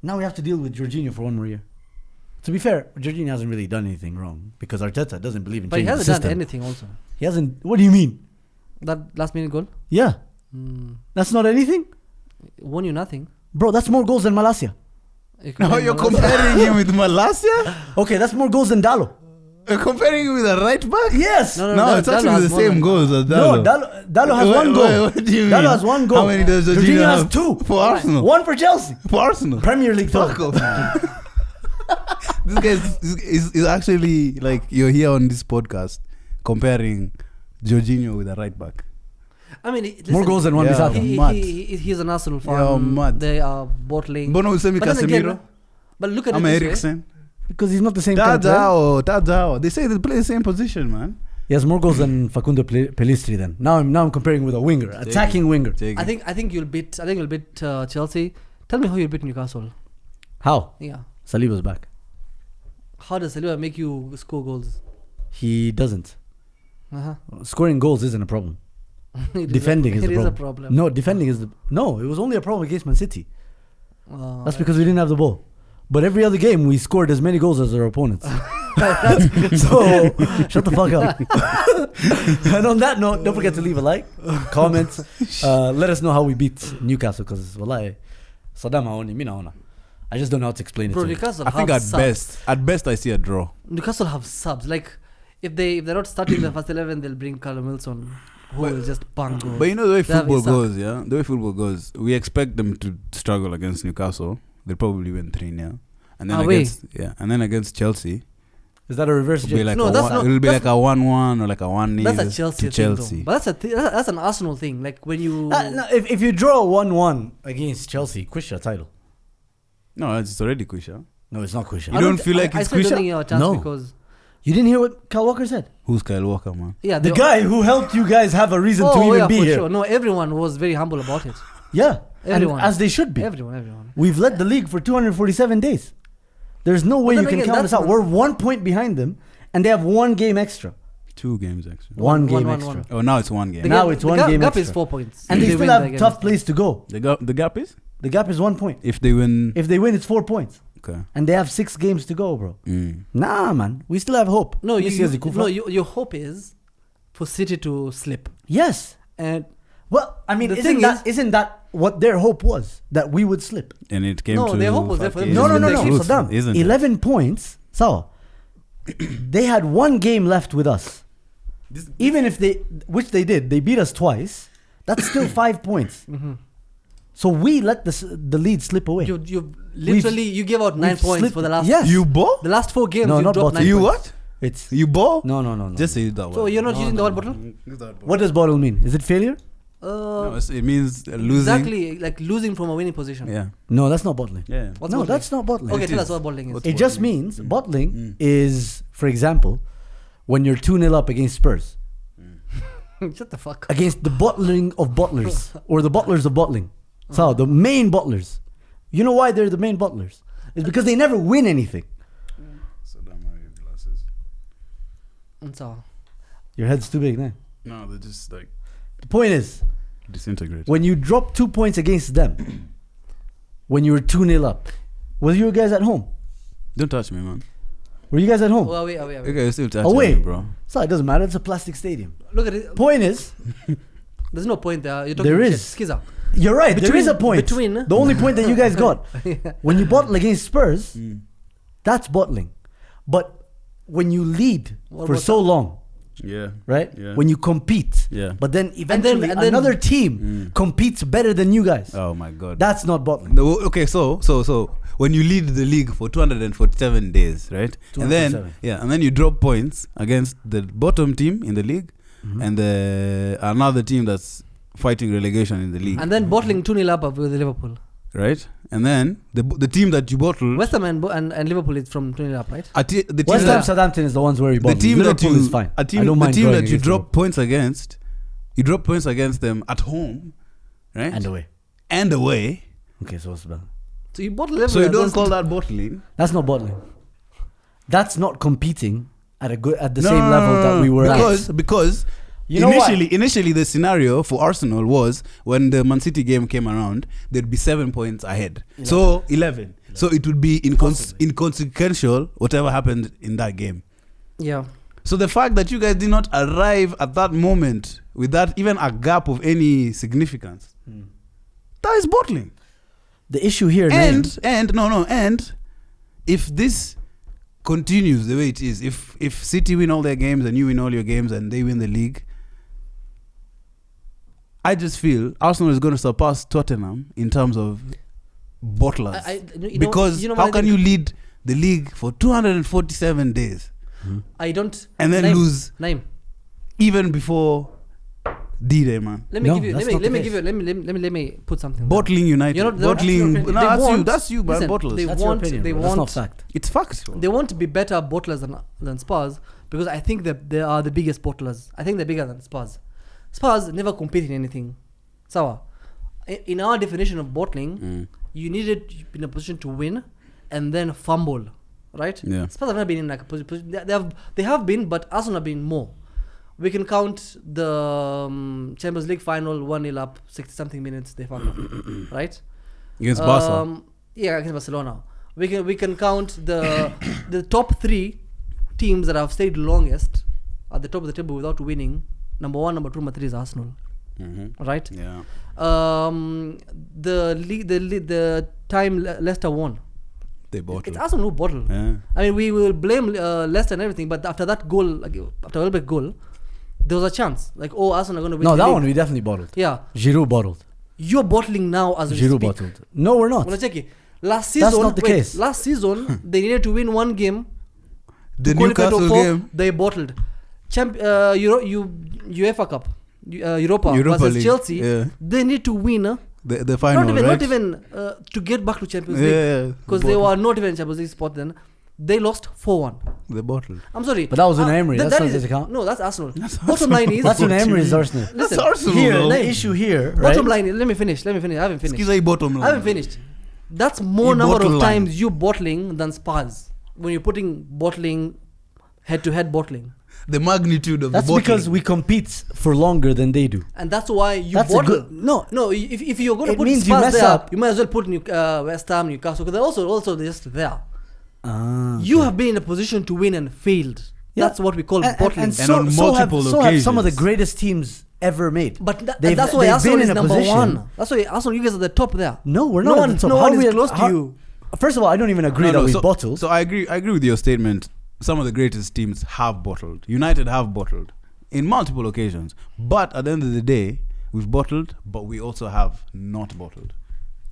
now we have to deal with Jorginho for 1 more year. To be fair, Jorginho hasn't really done anything wrong because Arteta doesn't believe in But he changing the hasn't system. done anything also. He hasn't. What do you mean? That last minute goal? Yeah, that's not anything, Won you nothing. bro. That's more goals than Malacia. Now you're comparing him with Malacia? Okay, that's more goals than Dalo. You're comparing him with a right back? Yes. No, it's Dalo actually has the more same than- goals as No, Dalo. Dalo has one goal. What do you mean? Dalo has one goal. How many does Jorginho has have? 2 For Arsenal. 1 for Chelsea. For Arsenal. Premier League Fuck total. off, man. This guy is actually like you're here on this podcast comparing Jorginho with a right back. I mean, More goals than Wan Yeah. Bissaka. Mad. He's an Arsenal fan. Yeah, mad. They are bottling. Bono usemi But then again, Casemiro. but look at I'm it this way. Eriksen. Because he's not the same kind of player. Tadao. They say they play the same position, man. He has more goals than Facundo Pellistri. Then now I'm comparing with a winger, attacking winger. Take I it. think you'll beat Chelsea. Tell me how you'll beat Newcastle. How? Yeah. Saliba's back. How does Saliba make you score goals? He doesn't. Uh-huh. Scoring goals isn't a problem. Defending is it the is problem. a problem. No, defending is no. It was only a problem against Man City. That's because we didn't have the ball. But every other game we scored as many goals as our opponents. So shut the fuck up. And on that note, don't forget to leave a like, comment, let us know how we beat Newcastle because wallahi, Saddam haoni, mi naona. I just don't know how to explain Bro, it. To you. Newcastle I think have at best I see a draw. Newcastle have subs. Like if they're not starting the first 11, they'll bring Callum Wilson, who will just bang goals. But you know the way They have football Isak. goes, yeah? The way football goes, we expect them to struggle against Newcastle. They'll probably win 3-0. And then against Chelsea, Is that a reverse it'll be J? like No, that's not- it'll be that's- like a 1-1 or like a 1-0 That's a Chelsea to thing, Chelsea. though. But that's an Arsenal thing. Like when you No, if you draw 1-1 against Chelsea, Quisha title. No, it's already Kusha. No, it's not Quisha. You don't feel like I it's still don't Quisha? think you have a chance No. because You didn't hear what Kyle Walker said? Who's Kyle Walker, man? yeah, The guy who helped you guys have a reason to even be for here. sure. No, everyone was very humble about it. Yeah, Everyone. and as they should be. Everyone. We've led the league for 247 days. There's no way then you can again, count that's us out. not- We're 1 point behind them, and they have 1 game extra. 2 games actually. One One, game one, extra. one. Oh, now it's 1 game. Now it's one game gap is extra. 4 points. And If they still win have the tough game. place to go. The gap is? The gap is 1 point. If they win. If they win, it's 4 points. Okay. And they have 6 games to go, bro. Nah, man. We still have hope. No, Messi has the Kufa. your hope is for City to slip. Yes. And Well, I mean, The isn't thing isn't that what their hope was? That we would slip? And it came No, to. their hope was there for them. fucking- No. It's been the case. Saddam, Isn't it? 11 points. So, they had 1 game left with us. Even if which they did, they beat us twice. That's still 5 points. So we let the lead slip away. you literally you gave out 9 we've points slipped- for the last Yes. You ball? the last 4 games. No, you not dropped bottle. 9 You points. what? It's You ball? no. Just say that So word. you're not using the word bottle? What does bottle mean? Is it failure? No, it means losing. Exactly, like losing from a winning position. Yeah. No, that's not bottling. Yeah. What's No, bottling? that's not bottling. Okay, It tell is. us what bottling is. What's It just bottling? means bottling is, for example, when you're 2-0 up against Spurs, Shut the fuck up. against the bottling of bottlers or the bottlers of bottling. So the main bottlers. You know why they're the main bottlers? It's because they never win anything. So damn my glasses. And so Your head's too big, man. No, they're just like The point is, disintegrate. when you drop 2 points against them, when you were 2-0 up, were you guys at home? Don't touch me, man. Were you guys at home? away. Okay, you're still touching Away. me, bro. So it doesn't matter. It's a plastic stadium. Look at it. Point is, There's no point there. You're talking There shit. is. Skiza. you're right. There is a point. between- The only point that you guys got. When you bottle against Spurs, that's bottling. But when you lead What for about so long, Yeah. right? Yeah. When you compete, Yeah. but then eventually and then- another team competes better than you guys. Oh my God. That's not bottling. No, okay, so when you lead the league for 247 days, right? And then 247. and then you drop points against the bottom team in the league and the another team that's fighting relegation in the league, And then bottling 2-0 up with Liverpool. right? And then the team that you bottled, West Ham and Liverpool is from 2-0 up, right? the team West Ham, that, Southampton is the ones where you the bottle. team that Liverpool you is fine. a team, I don't the mind team drawing that you against drop Liverpool. points against, you drop points against them at home, right? And away. away. Okay, so what's the balance? So you bottle Liverpool. So you don't call that bottling. That's not bottling. That's not competing at the same level that we were at. Because You know initially the scenario for Arsenal was when the Man City game came around, there'd be 7 points ahead. 11. So 11. So it would be inconsequential whatever happened in that game. Yeah. So the fact that you guys did not arrive at that moment with that even a gap of any significance, that is bottling. The issue here, And if this continues the way it is, if City win all their games and you win all your games and they win the league, I just feel Arsenal is going to surpass Tottenham in terms of bottlers. Because how can you lead the league for 247 days I don't. and then lose Name. even before D-Day, man? Let me No, give you. that's Let not me the give you. Let me put something. down. Bottling United. You're not- that's Bottling. your No, opinion. They that's you. want- That's you, man. listen, Bottlers. they That's your want. opinion, They bro. That's want. not fact. It's factual. They want to be better bottlers than Spurs because I think that they are the biggest bottlers. I think they're bigger than Spurs. Spurs never compete in anything. Sawa. In our definition of bottling, you needed to be in a position to win and then fumble, right? Yeah. Spurs have never been in like a position. They have been, but Arsenal have been more. We can count the Champions League final 1-0 up, 60 something minutes they fucked up, right? Against Barca. Yeah, against Barcelona. We can count the top 3 teams that have stayed longest at the top of the table without winning. Number 1, number 2, number 3 is Arsenal, right? Yeah. The time Leicester won, They bottled. it's Arsenal who bottled. Yeah. I mean, we will blame Leicester and everything, but after that goal, like, after Welbeck goal, there was a chance. Like, oh, Arsenal are going to win. No, the that league. one we definitely bottled. Yeah, Giroud bottled. you're bottling now as we Giroud speak. bottled. No, we're not. Wanna check it? Last season, not the case. Last season, they needed to win one game. The to qualify to Newcastle four, game. they bottled. UEFA Cup, Europa Europa versus League, Chelsea. yeah. They need to win. The final, Not even right? to get back to Champions Yeah, League because they were not even in Champions League spot then. They lost 4-1. The bottle. I'm sorry, But that was Unai Emery. That is- doesn't count. No, that's Arsenal. Bottom line is That's Unai Emery's Arsenal. Listen, Arsenal. Here, though. the issue here, right? bottom line. Let me finish. I haven't finished. Excuse me, bottom line. I haven't finished. That's more You number bottle of line. times you bottling than Spurs when you're putting bottling head-to-head bottling, The magnitude of That's the bottling. because we compete for longer than they do. and that's why you That's a bottle. good. No, No, if you're going to It put means Spurs you mess there, up. you might as well put West Ham, Newcastle, because they're also just there. Ah, You have been in a position to win and failed. Yeah. That's what we call and, bottling. and And so, on so have multiple some of the occasions. greatest teams ever made. but They've- that's why they've Arsenal been is in a number position- 1. That's why Arsenal, you guys are the top there. No, we're No not. one- at the top. no How one are is we- close to how- you. First of all, I don't even agree that we so, bottled. So I agree with your statement. Some of the greatest teams have bottled. United have bottled in multiple occasions. But at the end of the day, we've bottled, but we also have not bottled.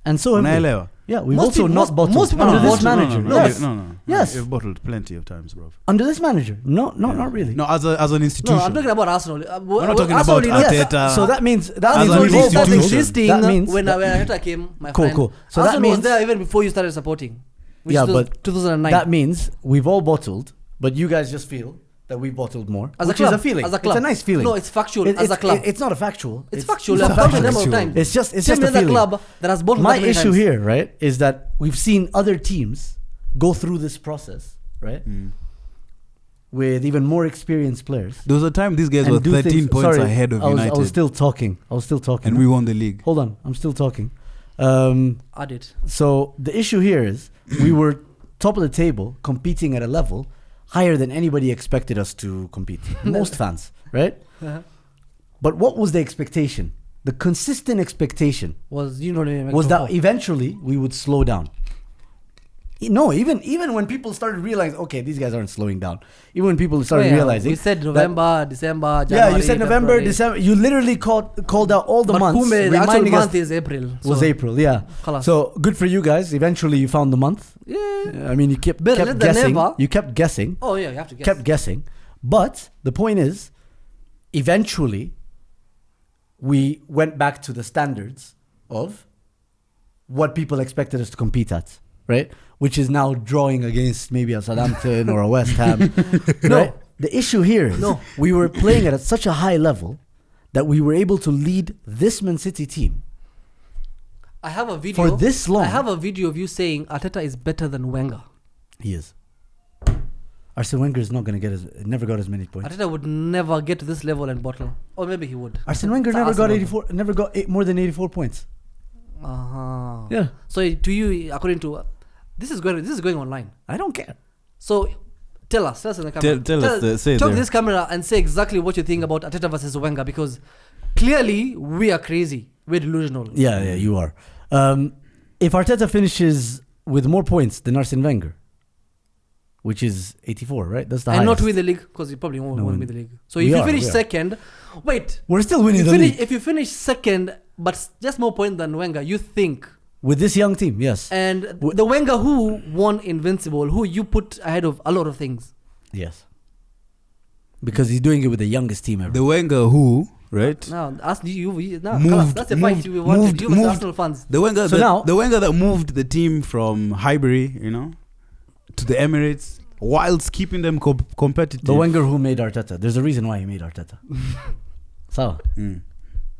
And so have we. Unaelewa? Yeah, we've Most also people- not bottled most people under have this bottled. manager. No. Yes. No. Yes. You've bottled plenty of times, bro. Under this manager. No, Yeah. not really. No, as an institution. No, I'm talking about Arsenal. We're not talking Arsenal, about you know, Arteta. So that means As Arsenal an we've all started institution. bottled. existing That means when that- Arteta came, my Cool, friend. cool. So that Arsenal was means- there even before you started supporting. Which Yeah, was but 2009. that means we've all bottled, but you guys just feel that we bottled more. As which a club, is a feeling. as a club. It's a nice feeling. No, it's factual. It- as a club, It's not a factual. it's factual. It's I've not counted the number factual. of times. It's just a Same feeling. club that has bottled My that many issue times. here, right, is that we've seen other teams go through this process, right, with even more experienced players. There was a time these guys and were do 13 things- points sorry, ahead of I was United. still talking. And we won the league. Hold on, I'm still talking. I did. So the issue here is we were top of the table, competing at a level higher than anybody expected us to compete. Most fans, right? But what was the expectation? The consistent expectation Was you know was that eventually we would slow down. No, even when people started realizing, okay, these guys aren't slowing down. Even when people started realizing, we said November, December, yeah, January, you said November, February. December. You literally called out all the But months. the actual reminding us month is April. was April, yeah. Khalas. So good for you guys. Eventually, you found the month. Yeah. I mean, you kept Better late than guessing. never. You kept guessing. Oh yeah, you have to guess. Kept guessing. But the point is, eventually, we went back to the standards of what people expected us to compete at, right? Which is now drawing against maybe a Southampton or a West Ham. No. Right? The issue here is we were playing at such a high level that we were able to lead this Man City team I have a video for this long. I have a video of you saying Arteta is better than Wenger. He is. Arsene Wenger is not going to never got as many points. Arteta would never get to this level and bottle. Or maybe he would. Arsene Wenger It's never got Arsenal. 84, never got more than 84 points. Uh-huh. Yeah. So to you, according to this is going online. I don't care. So tell us in the camera. Tell us, say it talk there. to this camera and say exactly what you think about Arteta versus Wenger, because clearly we are crazy. We're delusional. Yeah, you are. If Arteta finishes with more points than Arsene Wenger, which is 84, right? That's the And highest. not win the league, because you probably won't win the league. So if We you are, finish we are. second, wait. We're still winning the league. If you finish second, but just more points than Wenger, you think. With this young team, yes. And the Wenger who won Invincible, who you put ahead of a lot of things. Yes. Because he's doing it with the youngest team ever. The Wenger who, right? Now, ask you now, Moved- that's the fight moved- we wanted. moved- You versus moved- Arsenal fans. The Wenger, So now- the Wenger that moved the team from Highbury, to the Emirates, whilst keeping them competitive. The Wenger who made Arteta. There's a reason why he made Arteta. So, Mm.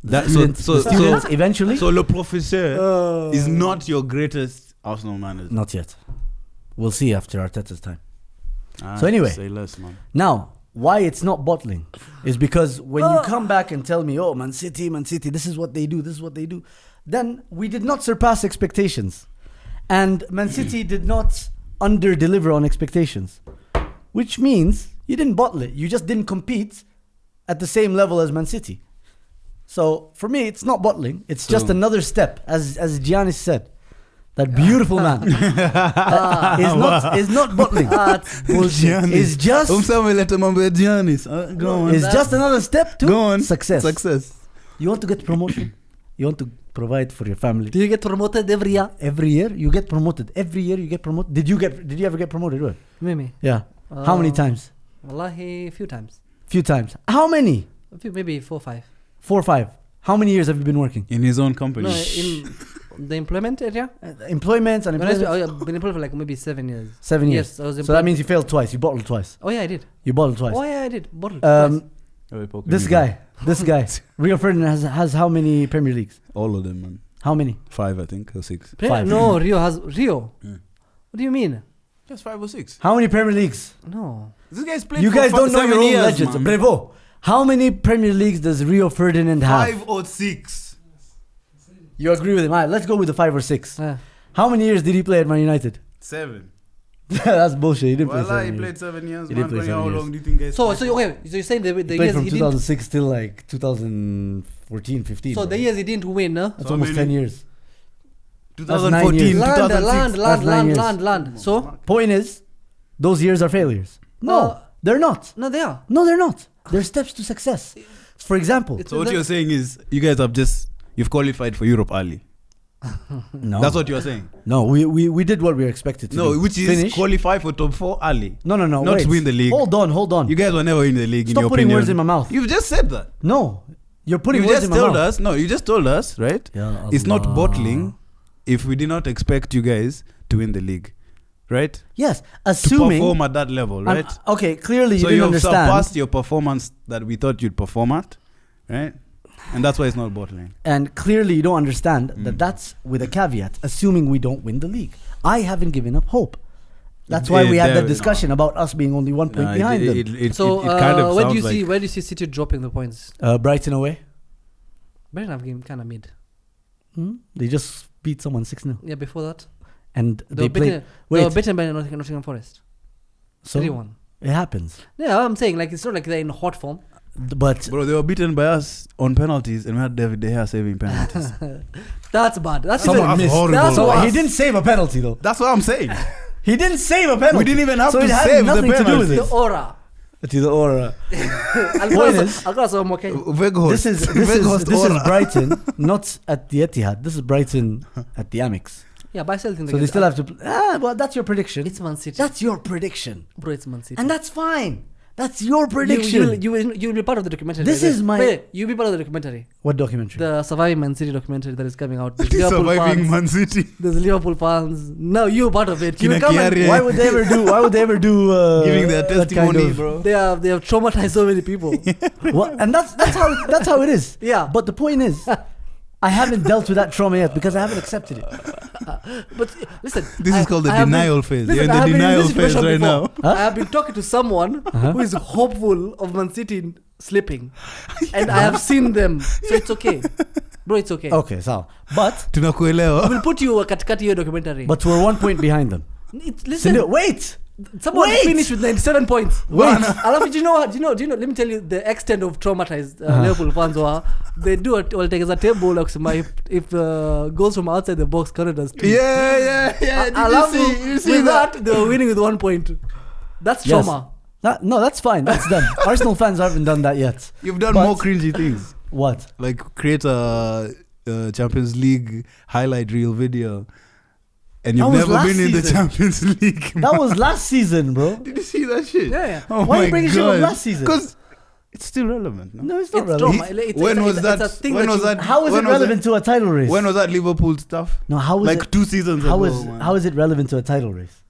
the students eventually? So Le Professeur is not your greatest Arsenal manager. Not yet. We'll see after Arteta's time. Ah, So anyway. say less, man. Now, why it's not bottling is because when you come back and tell me, oh, Man City, this is what they do, then we did not surpass expectations. And Man City did not under-deliver on expectations, which means you didn't bottle it. You just didn't compete at the same level as Man City. So, for me, it's not bottling. It's just another step, as Giannis said. That beautiful man is not bottling. That's bullshit. It's just It's just another step to success. You want to get promotion? You want to provide for your family? Do you get promoted every year? Every year you get promoted. Every year you get promoted. Did you ever get promoted? Roy? Maybe. Yeah. How many times? Wallahi, a few times. Few times. How many? A few, maybe 4 or 5. 4 or 5. How many years have you been working? In his own company. No, in the employment area. Employment and employment. I've been employed for like maybe 7 years. 7 years. Yes, I was So that employed. means you failed twice. You bottled twice. Oh yeah, I did. You bottled twice. Oh yeah, I did. Bottled twice. This guy, Rio Ferdinand has how many Premier Leagues? All of them, man. How many? 5, I think, or 6. 5. No, Rio has Rio. Yeah. What do you mean? Just 5 or 6. How many Premier Leagues? No. This guy's played You for guys don't know 7 your own years, legends. man. Brevo. How many Premier Leagues does Rio Ferdinand have? 5 or 6. You agree with him? Alright, let's go with the 5 or 6. Yeah. How many years did he play at Man United? 7. That's bullshit. He didn't play 7 He years. played 7 years, He man. did play 7 How years. long do you think guys So played? okay. So you're saying the He played years from he didn't. 2006 till like 2014, 15. So bro. the years he didn't win. That's So almost many- 10 years. 2014, years. Land, 2006. land. So Point is, those years are failures. No, they're not. no, they are. No, they're not. They're steps to success. For example, It's So what the- you're saying is, you guys you've qualified for Europe early. no, That's what you're saying. No, we did what we were expected to do. No, which is Finish. qualify for top 4 early. No, not wait. win the league. Hold on. You guys were never in the league. Stop in your putting opinion. words in my mouth. You've just said that. No, you're putting You words just in my told mouth. us. No, you just told us, right? Ya It's not Allah. bottling if we did not expect you guys to win the league, right? Yes, To assuming. perform at that level, right? Okay, clearly you So didn't you've understand. surpassed your performance that we thought you'd perform at, right? And that's why it's not bottling. And clearly you don't understand that that's with a caveat, assuming we don't win the league. I haven't given up hope. That's why we had that discussion about us being only 1 point behind them. So it kind of where do you sounds see like where do you see City dropping the points? Brighton away. Brighton have game kind of mid. They just beat someone 6-0. Yeah, before that And they they played. were Wait, beaten by Nottingham Forest. so 3-1. it happens. Yeah, I'm saying like it's not like they're in hot form. But bro, they were beaten by us on penalties, and we had David De Gea saving penalties. That's bad. That's someone That's missed. horrible. That's So what- he didn't save a penalty though. That's what I'm saying. He didn't save a penalty. We didn't even have so to it had save the nothing to do with penalty. it. The aura. To the aura. Point is, Weghorst. this is Brighton, not at the Etihad. This is Brighton at the Amex. Yeah, but I still think So they still have to. Well, that's your prediction. It's Man City. That's your prediction, Bro, it's Man City. and that's fine. That's your prediction. You'll be part of the documentary. This is my- Wait, you'll be part of the documentary. What documentary? The Surviving Man City documentary that is coming out. There's Liverpool Surviving fans. Man City. There's Liverpool fans. No, you're part of it. You Kina will come and Kiari. Why would they ever do? Why would they ever do? Giving their that testimony, kind of- bro. they have traumatized so many people. Well, and that's how it is. Yeah. But the point is, I haven't dealt with that trauma yet because I haven't accepted it. But listen, This is called the I have denial been- phase. listen, You're in I the have been denial this phase situation right before. now. I have been talking to someone who is hopeful of Man City slipping, and I have seen them, so it's okay, bro. It's okay. Okay, so but Tunakuelewa. We'll put you katikati your documentary. but we're 1 point behind them. Listen, Wait. someone wait. finished with 97 points. Wait. Alafu, do you know? Let me tell you the extent of traumatized Liverpool fans were. They do it. Well, take as a table. Like, if goals from outside the box counted as two. Yeah. Did Alafu, you see with that? that, they were winning with 1 point. That's Yes. trauma. No, that's fine. That's done. Arsenal fans haven't done that yet. You've done But- more cringy things. What? Like create a Champions League highlight reel video. And That you've was never last been in the season. Champions League. That was last season, bro. Did you see that shit? Yeah. Oh Why are my you bringing shit up God. last season? Because it's still relevant. No? No, it's not It's relevant. trauma. It's When was it's a that? thing When that was you- that? How is when it was relevant to a title race? When was that Liverpool stuff? No, how is Like it? 2 seasons How ago. is man. how is it relevant to a title race?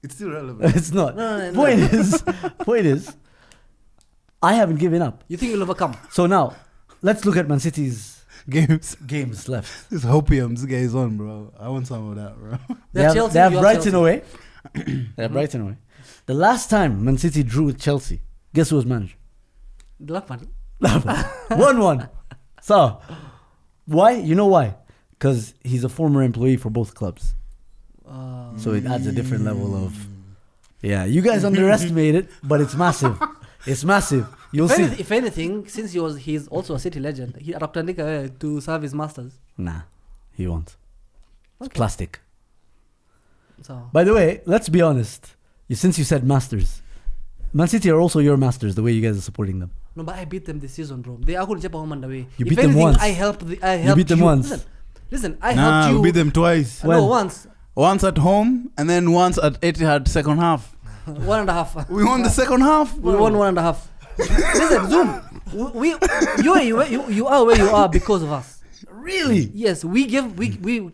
It's still relevant. It's not. No. Point is, I haven't given up. You think you'll overcome? So now, let's look at Man City's Games. games left. This hopium's guys on, bro. I want some of that, bro. They have, Chelsea, they have you Brighton Chelsea. away. They have Brighton away. The last time Man City drew with Chelsea, guess who was manager? Blackman. 1-1. So, why? You know why? Because he's a former employee for both clubs. So it adds a different level of... Yeah, you guys underestimate it, but it's massive. It's massive. You'll see. If anything, since he's also a City legend, he adopted Nika to serve his masters. Nah, he won't. It's Okay. plastic. So By the way, let's be honest. Since you said masters, Man City are also your masters, the way you guys are supporting them. no, but I beat them this season, bro. They are going to jump home and away. You If beat them anything, once. I helped. I You helped beat them once. Listen, I Nah, helped you. we beat them twice. No, When? once. Once at home and then once at Etihad second half. 1.5. We won the second half. We won 1.5. Listen, Zoom. You are where you are because of us. Really? Yes, we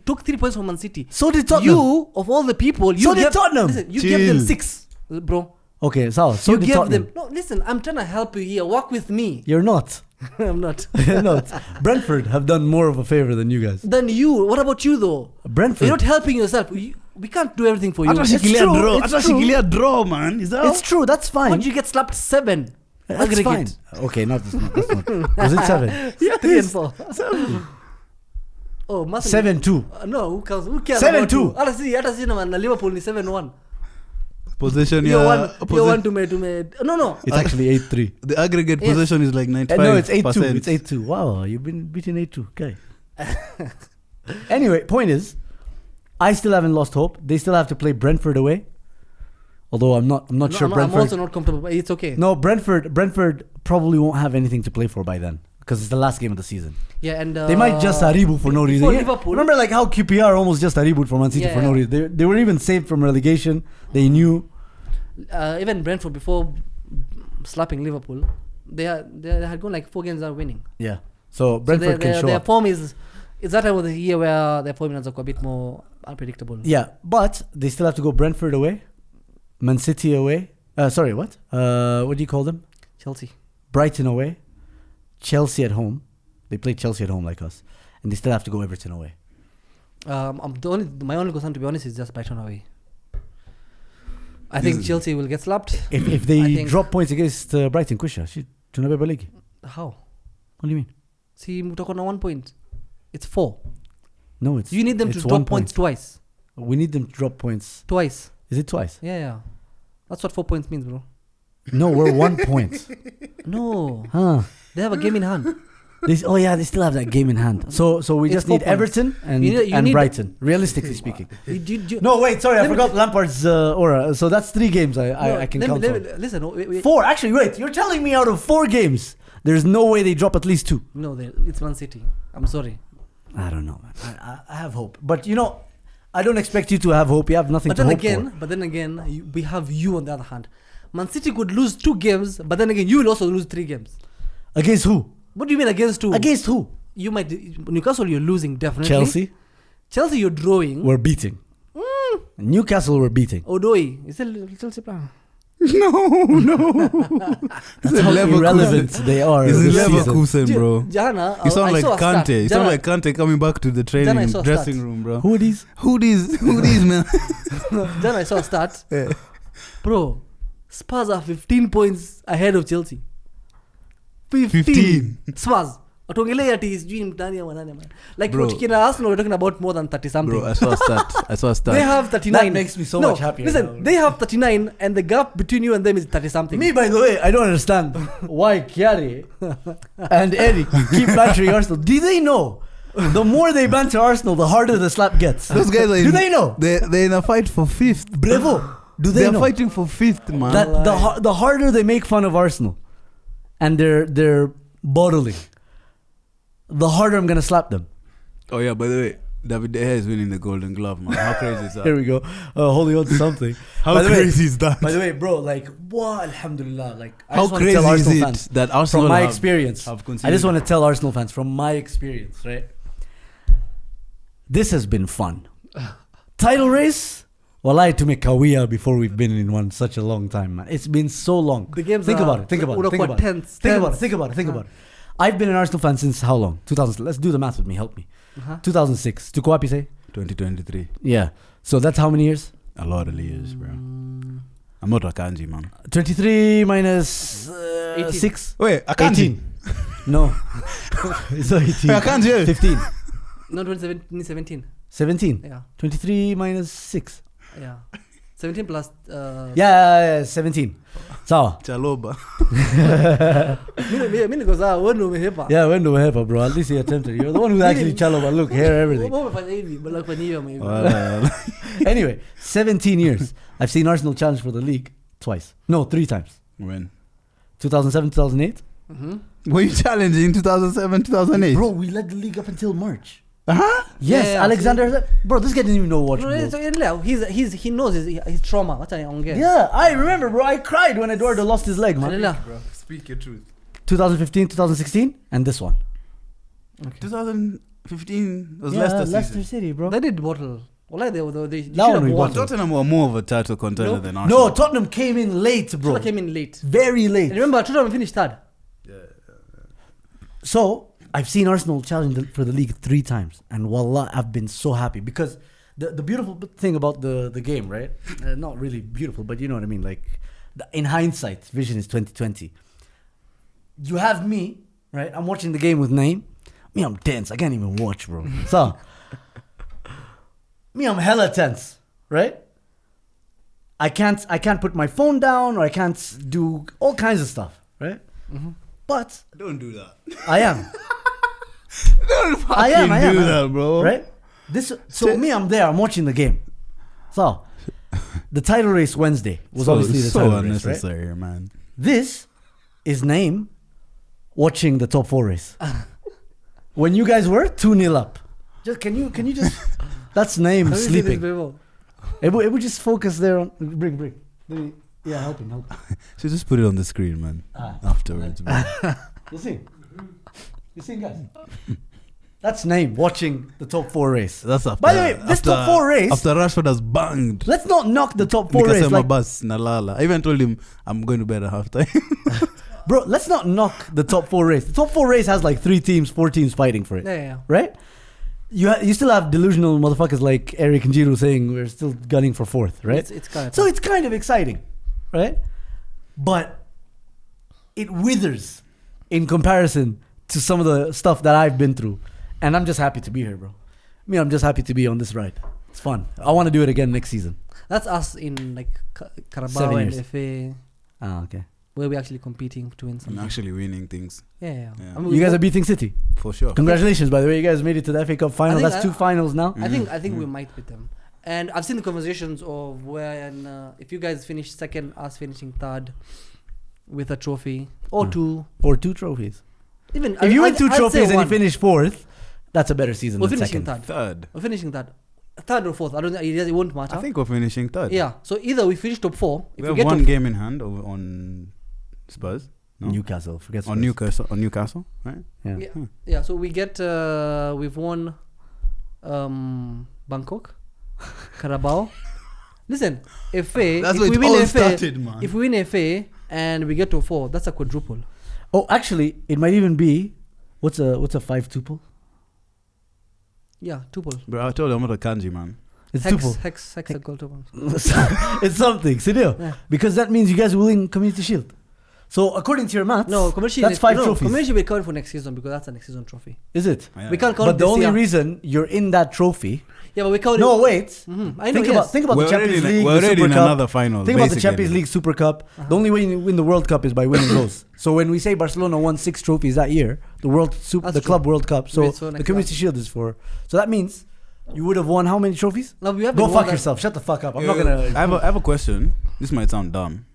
took 3 points from Man City. So did Tottenham. You, of all the people, you So did gave, Tottenham. Listen, you gave them Chill. 6, bro. Okay, so You did gave Tottenham. them. No, listen, I'm trying to help you here. Work with me. You're not. I'm not. You're not. Brentford have done more of a favor than you guys. Then you. What about you though? Brentford. You're not helping yourself. We can't do everything for you. It's true, it's true. draw, man. Is that It's true. That's How fine. did you get slapped 7? That's Aggregate. fine. Okay, that's not. Was it 7? 3 and 4. Oh, must 7-2. No, who cares? Who cares? 7-2. Hata si na Liverpool ni 7-1. possession? You Yeah, want to me. No. It's actually 8-3. the aggregate Yes. possession is like 95%. No, it's 8-2. It's 8-2. Wow, you've been beating 8-2. Okay. Anyway, point is, I still haven't lost hope. They still have to play Brentford away. Although I'm not sure I'm Brentford. also not comfortable. But it's okay. No, Brentford probably won't have anything to play for by then because it's the last game of the season. Yeah, and They might just a reboot for no reason. for Yeah, Liverpool- remember like how QPR almost just a reboot for Man City Yeah, for no yeah. reason. They were even saved from relegation. They knew. even Brentford before slapping Liverpool, they had gone like 4 games without winning. Yeah. So Brentford so can show their up. form is. It's that time of the year where their form is a bit more unpredictable. Yeah, but they still have to go Brentford away, Man City away. Sorry, what? What do you call them? Chelsea. Brighton away, Chelsea at home. They play Chelsea at home like us, and they still have to go Everton away. My only concern, to be honest, is just Brighton away. I think Chelsea will get slapped. If I they think- drop points against Brighton, kusha, tunabeba ligi. How? What do you mean? See, mutako na 1 point. It's 4. No, it's You need them it's to 1 drop points point. twice. We need them to drop points. Twice. Is it twice? Yeah. That's what 4 points means, bro. No, we're 1 point. No. Huh? They have a game in hand. They still have that game in hand. So we It's just 4 need points. Everton and You need- Brighton. Realistically speaking. You- No, wait, sorry, I Let me- forgot Lampard's aura. So that's 3 games I can count on. Listen, wait. 4, actually, wait. You're telling me out of 4 games, there's no way they drop at least 2. No, it's Man City. I'm sorry. I don't know, man. I have hope, but I don't expect you to have hope. You have nothing to hope for. But then again, we have you on the other hand. Man City could lose 2 games, but then again, you will also lose 3 games. Against who? What do you mean against 2? Against who? You might Newcastle. You're losing definitely. Chelsea, you're drawing. We're beating. Newcastle, we're beating. Odoi. Is it Chelsea plan? No. That's how irrelevant they are. It's this season. Leverkusen, bro. Jana, You sound I like saw a stat. Kante. You sound like Kante coming back to the Jana, I training saw a dressing stat. room, bro. Who are these? Who these, man? Jana, I saw a stat. Yeah. Bro, Spurs are 15 points ahead of Chelsea. 15. Spurs. Atuongelea ati sijui mtani ama nani man. Like Bro. tukienda Arsenal, we're talking about more than 30 something. Bro, I saw a stat. They have 39. That makes me so much happier Listen, now. they have 39 and the gap between you and them is 30 something. Me, by the way, I don't understand why Chiari and Eric keep bantering Arsenal. Do they know? The more they banter Arsenal, the harder the slap gets. Those guys are Do they know? They're in a fight for 5th. Brevo. Do they They're know? fighting for 5th, man. That the harder they make fun of Arsenal and they're bottling, the harder I'm gonna slap them. Oh yeah, by the way, David De Gea is winning the Golden Glove, man. How crazy is Here that? we go. Holding on to something. How By the way- crazy is that? By the way, bro, like, wow, alhamdulillah. Like, I How just want to tell crazy is Arsenal it fans that Arsenal from my have- experience. have I conceded? just want to tell Arsenal fans from my experience, right? This has been fun. Title race. Wallahi to make Kawiya before we've been in one such a long time, man. It's been so long. The games Think are- about it. Think about it. Think about it. tense, Think about it. tense. Think about it. Think about it. I've been an Arsenal fan since how long? 2000. Let's do the math with me. Help me. 2006. To Kwapi say? 2023. Yeah. So that's how many years? A lot of years, bro. I'm not a kanji, man. 23 minus 18. 6. Wait, a 18. No. It's not 18. I can't hear. 15. No, 2017. 17. Yeah. 23 minus 6. Yeah. 17 plus. Yeah, 17. So. Chaloba. Mimi niko sawa, wewe ndio umehepa. Yeah, when do we have bro? At least he attempted. You're the one who actually chalo, look, hair, everything. Wewe umefanya hivi, bala kufanya hivi ama hivi. Anyway, 17 years. I've seen Arsenal challenge for the league twice. No, 3 times. When? 2007, 2008. Were you challenging in 2007, 2008? Bro, we led the league up until March. Huh? Yes, Yeah, Alexander. Bro, this guy didn't even know what. No, Bro. he knows his trauma. What I ongea. Yeah, I remember, bro. I cried when Eduardo lost his leg, man. Anaelewa. Bro, speak your truth. 2015, 2016, and this one. 2015 was Yeah, Leicester season. City, bro. They did bottle. Wallahi, they should That one have we won. bottled. Tottenham were more of a title contender No. than Arsenal. No, Tottenham came in late, bro. Tottenham came in late. Very late. And remember, Tottenham finished third. So I've seen Arsenal challenge for the league 3 times, and wallah, I've been so happy because the beautiful thing about the game, right? Not really beautiful, but you know what I mean. Like in hindsight, vision is 2020. You have me, right? I'm watching the game with Naeem. Me, I'm tense. I can't even watch, bro. So me, I'm hella tense, right? I can't put my phone down, or I can't do all kinds of stuff, right? But Don't do that. I am. Don't fucking I am, do that, bro. Right? Me, I'm there. I'm watching the game. So, the title race Wednesday was obviously the so title race, right? unnecessary, man. This is Naeem watching the top 4 race. When you guys were 2-0 up. Just can you just? That's Naeem Have you seen this sleeping. before? It would just focus there on bring. Yeah, help him. So just put it on the screen, man. Afterwards, man. You see, guys. That's Naeem watching the top 4 race. That's after. By the way, this top 4 race. After Rashford has banged. Let's not knock the top 4 race. Nikasema Like, bas nalala. I even told him I'm going to bed at halftime. bro, let's not knock the top 4 race. The top 4 race has like 3 teams, 4 teams fighting for it. Yeah. Right? You still have delusional motherfuckers like Eric and Giroud saying we're still gunning for 4th, right? It's kind of So it's kind of exciting, right? But it withers in comparison to some of the stuff that I've been through. And I'm just happy to be here, bro. I'm just happy to be on this ride. It's fun. I want to do it again next season. That's us in like Carabao 7 and years. FA. Ah, okay. where we're actually competing to win I'm something. actually winning things Yeah. Yeah. I mean, You guys are beating City. for sure. Congratulations, by the way. You guys made it to the FA Cup final. think That's I- 2 finals now. I think we might beat them. And I've seen the conversations of where if you guys finish second, us finishing third with a trophy or two. Or 2 trophies. Even If you win 2 I'd say trophies and you one. finish 4th, that's a better season We're than finishing second. third. Third. We're finishing third or fourth. I don't think it won't matter. I think we're finishing third. Yeah. So either we finish top 4. If We we have get one top game in hand on Spurs. No? Newcastle. Forget On Spurs. Newcastle, right? Yeah. Yeah. Yeah. So we get we've won Bangkok, Carabao. Listen, FA. That's if where we it win all FA, started, man. if we win FA and we get to 4, that's a quadruple. Oh, actually, it might even be what's a 5 tuple? Yeah, tuple. Bro, I told you I'm not a kanji man. It's Hex, tuple. hex, a goal tuple. It's something, Sidio. Yeah. Because that means you guys will win Community Shield. So according to your maths, No, commercial. that's 5 trophies. Commercial we count for next season because that's a next season trophy. Is it? Yeah. We can't count But the this only year. reason you're in that trophy. Yeah, but we count. No, wait. I know. Think about We're the Champions already, League, we're the already Super in Cup. another final. Think about the basically. Champions League, Super Cup. The only way you win the World Cup is by winning those. So when we say Barcelona won 6 trophies that year, That's the true. Club World Cup. So Wait, so the next Community Shield is for. So that means you would have won how many trophies? No, we have Go fuck yourself. Shut the fuck up. I'm not gonna. I have a question. This might sound dumb,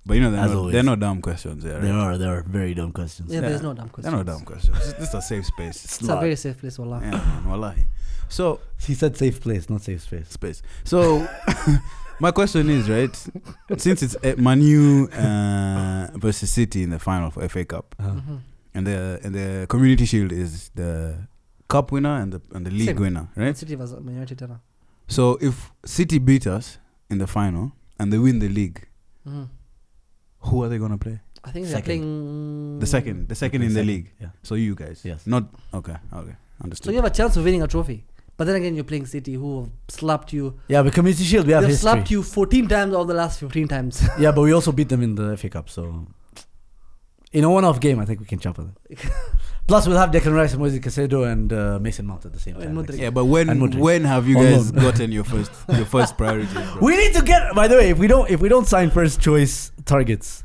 but you know As always. they're not dumb questions. Yeah, right? There are very dumb questions. Yeah, Yeah. there's no dumb They're questions. not dumb questions. This is a safe space. It's a very safe place, wallah. Yeah, man, wallahi. So He said safe place, not safe space. So my question is, right, since it's Manu versus City in the final for FA Cup, Mhm. and the Community Shield is the cup winner and the league Same. winner, right? City was Man United tena. So if City beat us in the final and they win the league, Mhm. who are they gonna play? I think they're Second. playing The second in the Second, league. yeah. So you guys, Yes. not okay, So understood. you have a chance of winning a trophy. But then again, you're playing City, who have slapped you. Yeah, but Community Shield we have They've history. slapped you 14 times out of the last 15 times. Yeah, but we also beat them in the FA Cup. So in a one-off game, I think we can chop with them. Plus, we'll have Declan Rice and Moise Caicedo and Mason Mount at the same And time. Modric. Yeah, but And Modric. when have you On guys loan. gotten your first priority? Bro? We need to get. By the way, if we don't sign first choice targets,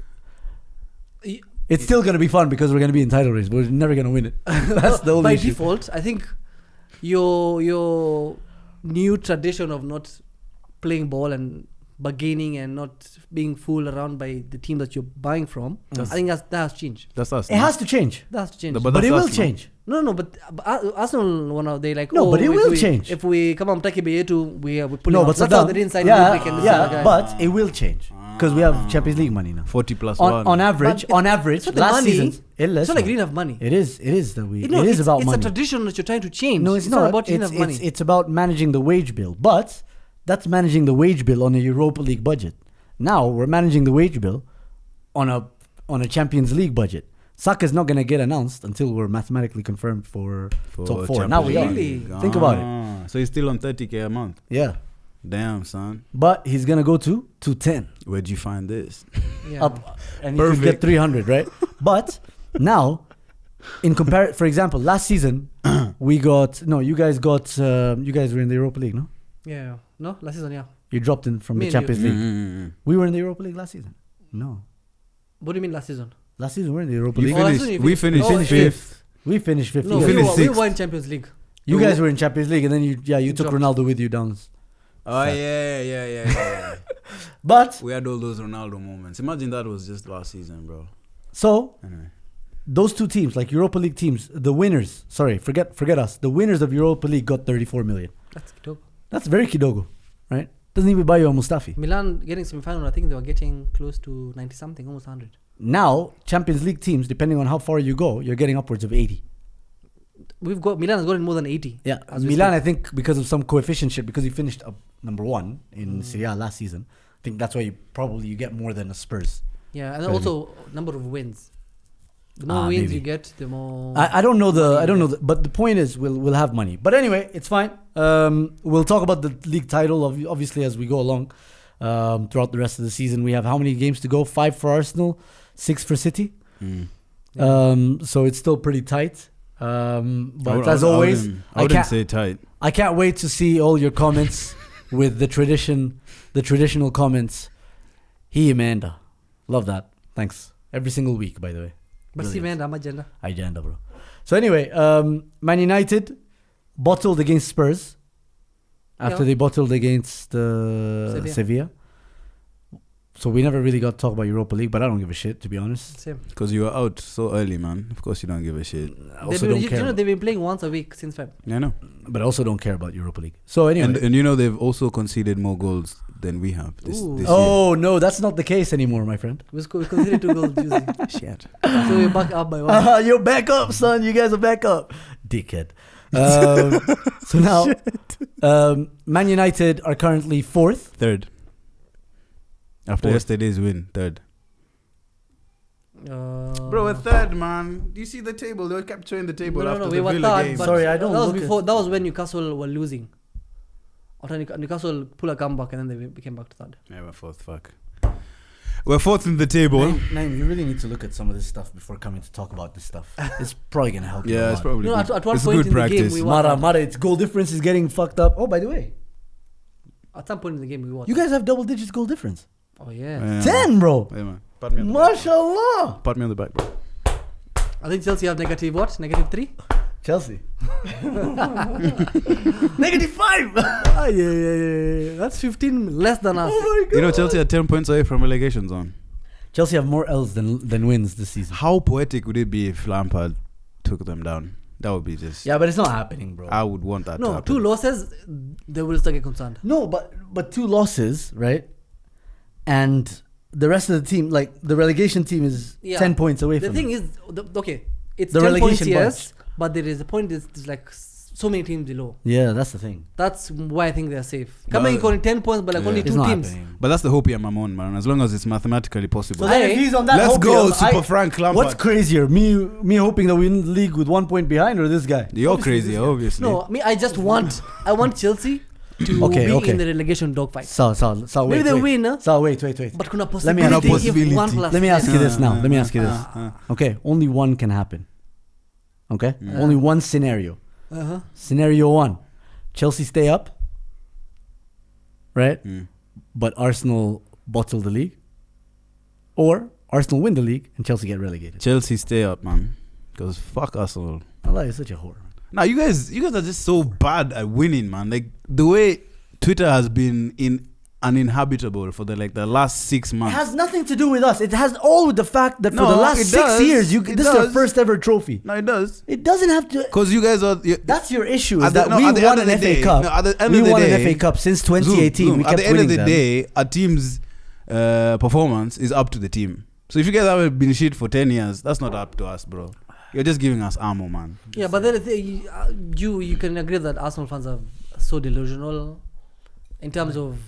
Y- it's still gonna be fun because we're gonna be in title race, but we're never gonna win it. That's the only By issue. default, I think your new tradition of not playing ball and bargaining and not being fooled around by the team that you're buying from, I think that has changed. That's us. It has to change, That has to change. But but that's it will us, man. change. No, but Arsenal, they like, No, but it if will we- change. If we come on Taki Beyetu, we pull No, out. but That's how they didn't sign Mudryk and this other guy. but it will change because we have Champions League money now. 40 plus On, 1. on average, But it's not the last money. season, It's not like we didn't have money. It is that we. No, it is about it's money. a tradition that you're trying to change. No, it's not. about you didn't have money. It's about managing the wage bill. But that's managing the wage bill on a Europa League budget. Now we're managing the wage bill on a Champions League budget. Saka's not going to get announced until we're mathematically confirmed for top 4. Now we are. Really? Think about it. So he's still on 30K a month. Yeah. Damn, son. But he's going to go to 210 Where'd you find this? Yeah. up and you could get Perfect. 300, right? But now in for example, last season you guys were in the Europa League, no? Yeah. No, last season, yeah. You dropped in from Me the and Champions you. League. We were in the Europa League last season. No. What do you mean last season? Last season we were in the Europa You League. Oh, last finished, season you we finished- finished oh, fifth. We finished fifth. No, you we guys, finished we sixth. were in Champions League. you guys were in Champions League, and then you took dropped. Ronaldo with you down. Oh, yeah. But We had all those Ronaldo moments. Imagine that was just last season, bro. so Anyway. those two teams, like Europa League teams, the winners. Sorry, forget us. The winners of Europa League got 34 million. That's dope. That's very kidogo, right? Doesn't even buy you a Mustafi. Milan getting semi-final, I think they were getting close to 90 something, almost 100. Now Champions League teams, depending on how far you go, you're getting upwards of 80. Milan has gotten more than 80. Yeah, as we Milan, speak. I think because of some coefficient shit, because he finished up number 1 in Serie A last season. I think that's why you get more than a Spurs. Yeah, and then also number of wins. The more Ah, wins maybe. you get, the more. I don't know money you get. but the point is we'll have money. But anyway, it's fine. We'll talk about the league title obviously as we go along throughout the rest of the season. We have how many games to go? 5 for Arsenal, 6 for City. So it's still pretty tight. But as always, I wouldn't say tight. I can't wait to see all your comments with the traditional comments. He Amanda, love that. Thanks. Every single week, by the way. But see, Brilliant. man, I'm agenda. Agenda, bro. So anyway, Man United bottled against Spurs after Yeah. they bottled against Sevilla. So we never really got to talk about Europa League, but I don't give a shit, to be honest. Same. Because you were out so early, man. Of course you don't give a shit. I also don't care. They've been playing once a week since Feb. Yeah, I know. But I also don't care about Europa League. So anyway. And you know they've also conceded more goals than we have this year. Oh, no, that's not the case anymore, my friend. We considered 2 goals Tuesday. Shit. So we're back up by 1. You're back up, son. You guys are back up. Dickhead. So now, Man United are currently 4th. Third. After yesterday's win, third. Bro, we're third, man. Do you see the table? They kept showing the table after we the were Villa third, game. but Sorry, I don't That was look before. That was when Newcastle were losing. After Newcastle pull a comeback and then they became back to third. Yeah, we're fourth. Fuck. We're fourth in the table. Naim, you really need to look at some of this stuff before coming to talk about this stuff. It's probably going to help you a Yeah, lot. it's probably No, good. at one It's point good in the game, practice. we won. Mara, its goal difference is getting fucked up. Oh, by the way, At some point in the game, we won. you guys have double digits goal difference. Oh yeah. Yeah, 10, bro. Yeah, man. Pat me on the back. Mashallah. Pat me on the back, bro. I think Chelsea have negative what? Negative 3. Chelsea. -5. Yeah. That's 15 less than us. Oh my God. You know, Chelsea are 10 points away from relegation zone. Chelsea have more L's than wins this season. How poetic would it be if Lampard took them down? That would be just... Yeah, but it's not happening, bro. I would want that to No, happen. 2 losses, they will still get concerned. No, but 2 losses, right? And the rest of the team, like the relegation team, is Yeah. 10 points away The from thing it. is, okay, it's The 10 points, relegation yes, but there is a point is there's like so many teams below. Yeah, that's the thing. That's why I think they're safe. But- Coming only 10 points, but like Yeah. only It's 2 not teams. happening. But that's the hope I'm on, man. As long as it's mathematically possible. So then if he's on that Let's hope go, deal, Super Frank Lampard. What's crazier, me hoping that we win the league with 1 point behind, or this guy? You're Obviously crazy, this guy. obviously. No, I want Chelsea to Okay, be okay. in the relegation dogfight. So wait, Maybe they wait. win, So wait. but kuna Let me ask possibility you- if one plus. Let me ask you this now. Let me ask you this. Uh, Okay, only one can happen. Okay, only one scenario. Uh-huh. Scenario 1, Chelsea stay up, right? mm. But Arsenal bottle the league, or Arsenal win the league and Chelsea get relegated. Chelsea stay up, man. Because fuck Arsenal. Allah is such a whore. Now you guys are just so bad at winning, man. Like the way Twitter has been uninhabitable for the last 6 It months. has nothing to do with us. It has all with the fact that for No, the last it 6 does. years, It this is your does. first ever trophy. No, it does. It doesn't have to. Because you guys are. That's your issue. Is At the- that no, we at the won end an of the FA day- Cup. no, at the end We of the won an day- FA Cup since 2018. Zoom. We kept At the end of winning the them. day, a team's performance is up to the team. So if you guys have been shit for 10 years, that's not up to us, bro. You're just giving us ammo, man. Yeah, but then you can agree that Arsenal fans are so delusional in terms of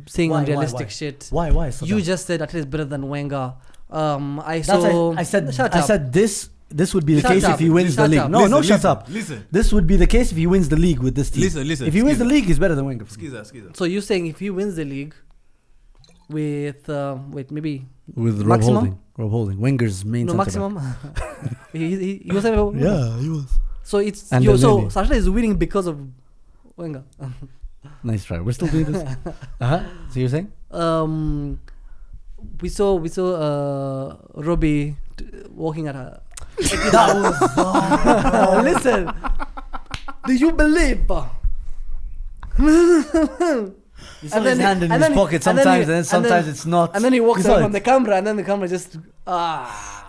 saying Why, unrealistic why? shit. Why? So You dumb? just said Atletico is better than Wenger. I That's saw. I said. Shut I up. said this would be the Shut case up. if he wins the Shut league. up. No, Listen, shut listen, up. listen. This would be the case if he wins the league with this team. Listen. If he wins the Skiza. league, he's better than Wenger. Skiza. So you're saying if he wins the league with maybe With Rob Maximum? Holding. Rob Holding. Wenger's main no centre-back. maximum, he was able. Yeah, he was. So it's And so Lelele. Atletico is winning because of Wenger. Nice try. We're still doing this. So you're saying? We saw Robbie walking at her. That was. Listen, do you believe? He's his hand in his pocket sometimes, and then sometimes it's not. And then he walks You saw away it? from the camera, and then the camera just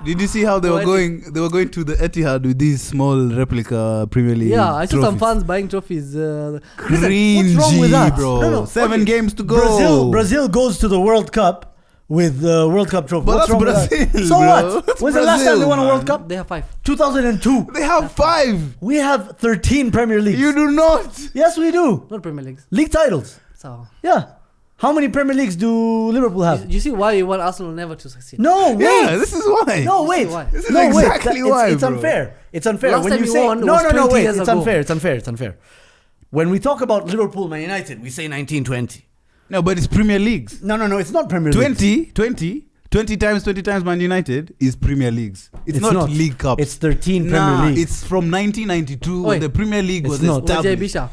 Did you see how they were Poetic. going to the Etihad with these small replica Premier League Yeah, I saw some trophies? fans buying trophies. Listen, Cringy, what's wrong with that? bro. No, 7 games to go. Brazil goes to the World Cup with the World Cup trophy. But What's that's wrong with that? Brazil, So bro. what? That's When's the last time they Brazil, won a World man. Cup? they have 5. 2002. They have 5. We have 13 Premier Leagues. You do not. Yes, we do. Not Premier Leagues. League titles. So Yeah. How many Premier Leagues do Liverpool have? you see why you want Arsenal never to succeed. No, wait. Yeah, this is why. No, wait. why. This is No, wait. exactly It's- why, It's bro. unfair. It's unfair. Last When time you you say won no, was no, no, 20 wait. years It's ago. unfair. It's unfair. It's unfair. When we talk about Liverpool, Man United, we say 1920. No, but it's Premier Leagues. No, it's not Premier League. 20 times Man United is Premier Leagues. It's not League Cups. It's 13 Premier Nah, League. it's from 1992 Oi. when the Premier League It's was not. Jay established. Bisha.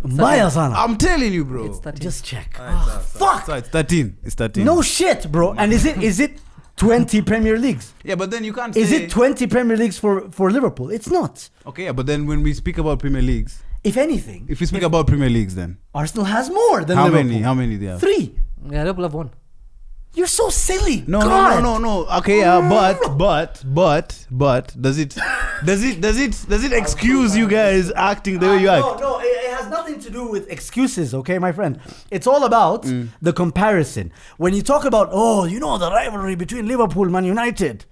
Mbaya sana. I'm telling you, bro. It's 13. Just check. Fuck. So it's 13. It's 13. No shit, bro. And is it 20 Premier Leagues. Yeah, but then you can't say... Is it 20 Premier Leagues for Liverpool? It's not. Okay, yeah, but then when we speak about Premier Leagues... If anything... If we speak about Premier Leagues then... Arsenal has more than How Liverpool. many? How many they have? 3. Yeah, Liverpool have won. You're so silly. No, God. no. Okay, but does it excuse you guys acting the way you act? No, it has nothing to do with excuses, okay, my friend. It's all about the comparison. When you talk about, the rivalry between Liverpool and Man United,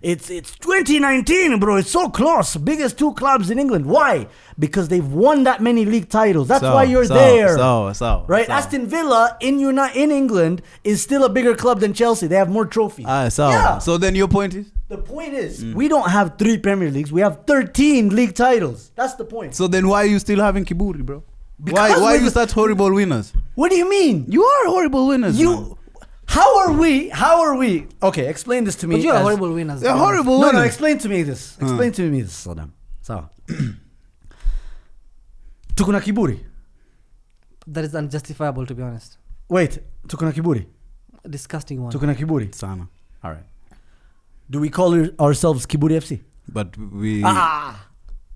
it's 2019, bro. It's so close. Biggest 2 clubs in England. Why? Because they've won that many league titles. That's why you're there. Right? Aston Villa in England is still a bigger club than Chelsea. They have more trophies. So then your point is? The point is, we don't have 3 Premier Leagues. We have 13 league titles. That's the point. So then why are you still having Kiburi, bro? Because Why are you such horrible winners? What do you mean? You are horrible winners, man. How are we? Okay, explain this to me. But you're a horrible winner. They're horrible winners. No, explain to me this. Explain to me this, Saddam. So, Tukuna Kiburi. That is unjustifiable, to be honest. Wait, Tukuna Kiburi. A disgusting one. Tukuna Kiburi. Sana. All right. Do we call ourselves Kiburi FC? But we have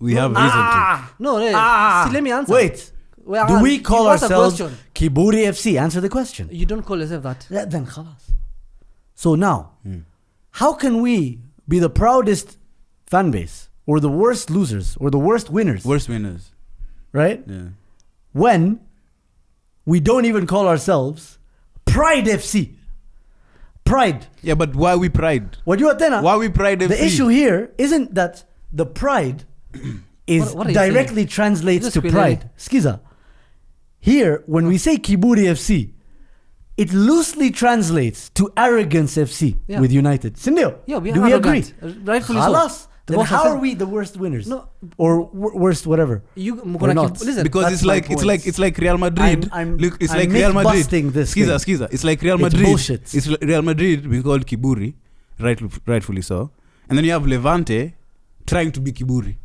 reason to. No, see, let me answer. Wait. Well, do we call you asked a ourselves question. Kiburi FC? Answer the question. You don't call yourself that. Then khalas. So now, how can we be the proudest fan base or the worst losers or the worst winners? Worst winners. Right? Yeah. When we don't even call ourselves Pride FC. Pride. Yeah, but why we Pride? Why we Pride FC? The issue here isn't that the pride is What are you directly translates Just to really- pride. Skiza. Here, when we say Kiburi FC, it loosely translates to Arrogance FC Yeah. with United. Sindio, Yeah, do we agree? Rightfully so. Khalas. The Then most how offensive- are we the worst winners? No. Or worst whatever? You Or not. listen. Because That's it's my like point. it's like Real Madrid. Look, it's I'm like Real Madrid. myth-busting this thing. Skiza. It's like Real It's Madrid. bullshit. It's Real Madrid being called Kiburi, rightfully so. And then you have Levante trying to be Kiburi.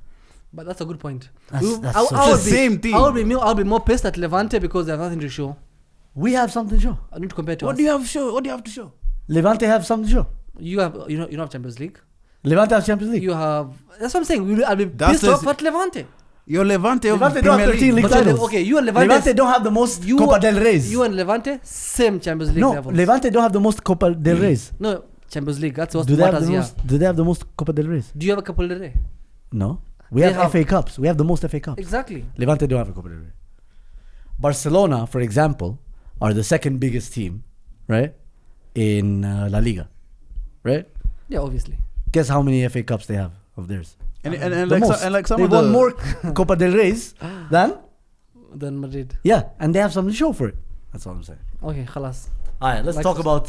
But that's a good point. That's I so- would It's the be- same thing. I'll be more pissed at Levante because they have nothing to show. We have something to show. I need to compare to What us. do you have to show? What do you have to show? Levante have something to show. You don't have Champions League. Levante have Champions League. You have. That's what I'm saying. I'll be That's pissed the- off at Levante. You're Levante of Levante don't Premier have 13 league But titles. okay, you and Levante. Levante don't have the most you- Copa del Rey's. You and Levante same Champions League No, levels. Levante don't have the most Copa del Rey's. No, Champions League. That's what Do they have matters the here. most? Do they have the most Copa del Rey's? Do you have a Copa del Rey? No. We They have have- FA Cups. We have the most FA Cups. Exactly. Levante don't have a Copa del Rey. Barcelona, for example, are the second biggest team, right, in La Liga, right? Yeah, obviously. Guess how many FA Cups they have of theirs? And The like most. and like some they of won the more Copa del Rey's than Then Madrid. yeah, and they have something to show for it. That's all I'm saying. Okay, khalas. All right, let's Like talk this. about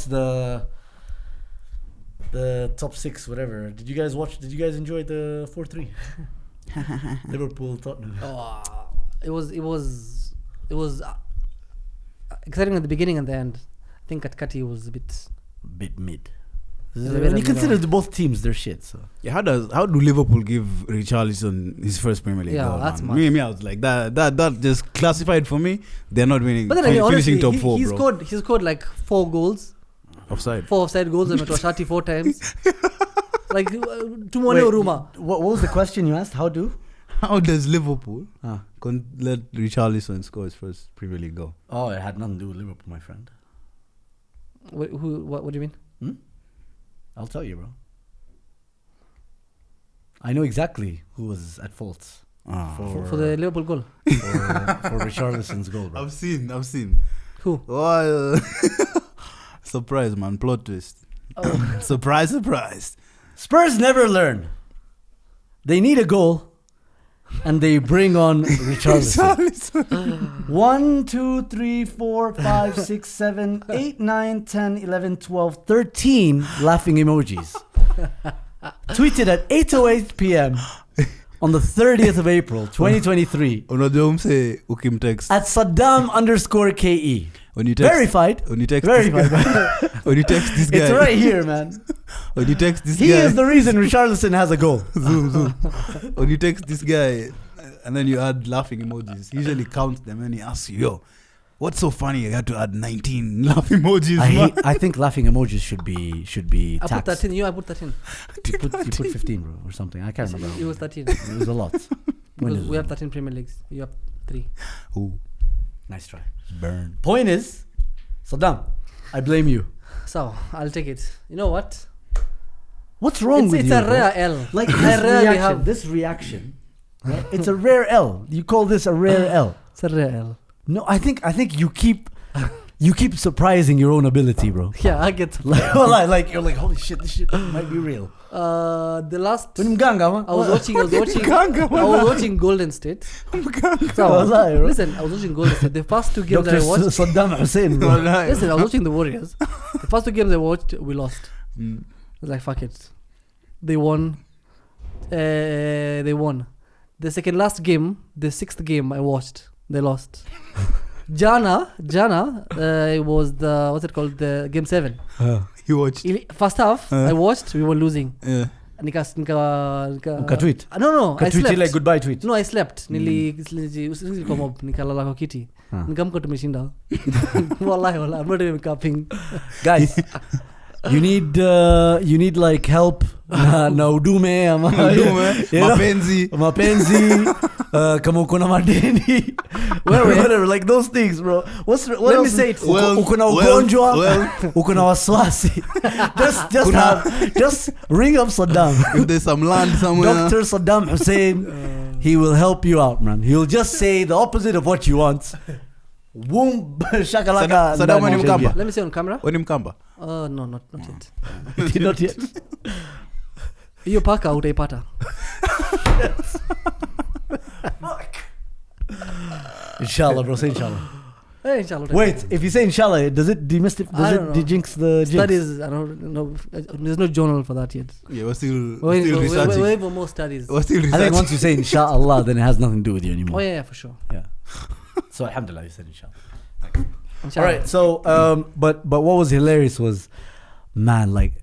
the top 6, whatever. Did you guys watch? Did you guys enjoy the 4-3? Liverpool, Tottenham. Oh, it was exciting at the beginning and the end. I think at Kati was a bit. Bit mid. a bit When you of consider middle. both teams, they're shit. So Yeah, how do Liverpool give Richarlison his first Premier League Yeah, goal? that's Man? mad. Me, I was like that just classified for me. They're not winning. But then again, finishing honestly, top 4, he bro. scored like 4 goals, Offside. 4 offside goals, and Matoshati 4 times. Like Tumone Wait, Uruma. what was the question you asked? How do? How does Liverpool Ah. let Richarlison score his first Premier League goal? Oh, it had nothing to do with Liverpool, my friend. What do you mean? I'll tell you, bro. I know exactly who was at fault For the Liverpool goal. for Richarlison's goal, bro. I've seen. Who? Oh, surprise, man! Plot twist. Oh. Surprise. Spurs never learn. They need a goal, and they bring on Richarlison. 1, 2, 3, 4, 5, 6, 7, 8, 9, 10, 11, 12, 13 laughing emojis. Tweeted at 8:08 p.m. on the 30th of April, 2023 Unajua umse ukimtext at Saddam_KE. when you text Verified. when you text Verified. when you text this guy It's right here, man. when you text this He guy is the reason Richarlison has a goal. zoom when you text this guy and then you add laughing emojis he usually counts them and he asks you, yo, What's so funny? I had to add 19 laugh emojis. I think laughing emojis should be I put taxed. 13. I put 13. You put 15, bro, or something. I can't remember. It was 13. It was a lot. Because we have 13 Premier Leagues. You have 3. Ooh, Nice try. burn. Point is, Saddam, I blame you. So I'll take it. You know what? What's wrong with It's you? a bro? rare L. Like I this rarely reaction. have. This reaction. Right? It's a rare L. You call this a rare L? It's a rare L. No, I think you keep surprising your own ability, bro. Yeah, I get. like you're like, holy shit, this shit might be real. The last. When Mganga, man. I was watching Golden State. So, Wallahi, bro. listen, I was watching Golden State. The first 2 games Dr. I watched. Saddam Hussein, bro. Listen, I was watching the Warriors. The first 2 games I watched, we lost. I was like, fuck it. They won. They won. The second last game, the 6th game I watched, they lost. Jana, it was the, what's it called? The game 7. You watched. First half, I watched, we were losing. Yeah. Ukatweet. No, I Ukatweet ile slept. goodbye tweet. No, I slept. Usingizi kwa mob, nikalala kwa kiti. Nikamka tumeshinda. Wallahi, I'm not even capping. Guys, you need like help na udume ama you know, mapenzi kama uko na madeni whatever, like those things, bro. Let me say it. Uko na ugonjwa, uko na waswasi. Just ring up Saddam. If there's some land somewhere. Dr. Saddam Hussein, he will help you out, man. He'll just say the opposite of what you want. Boom, shakalaka. Saddam when you come back. Let me say on camera. When him Mkamba. No, not yet. Not yet. Hiyo paka utaipata. Inshallah, bro. Say inshallah. Hey, inshallah. Wait, if you say inshallah, does it demystify? I Does don't it know. de-jinx the jinx? Studies, I don't know. There's no journal for that yet. Yeah, we're still We're researching. waiting for more studies. We're still I researching. think once you say inshallah, then it has nothing to do with you anymore. Oh yeah, for sure. Yeah. So alhamdulillah, you said inshallah. Inshallah. All right. So but what was hilarious was, man, like,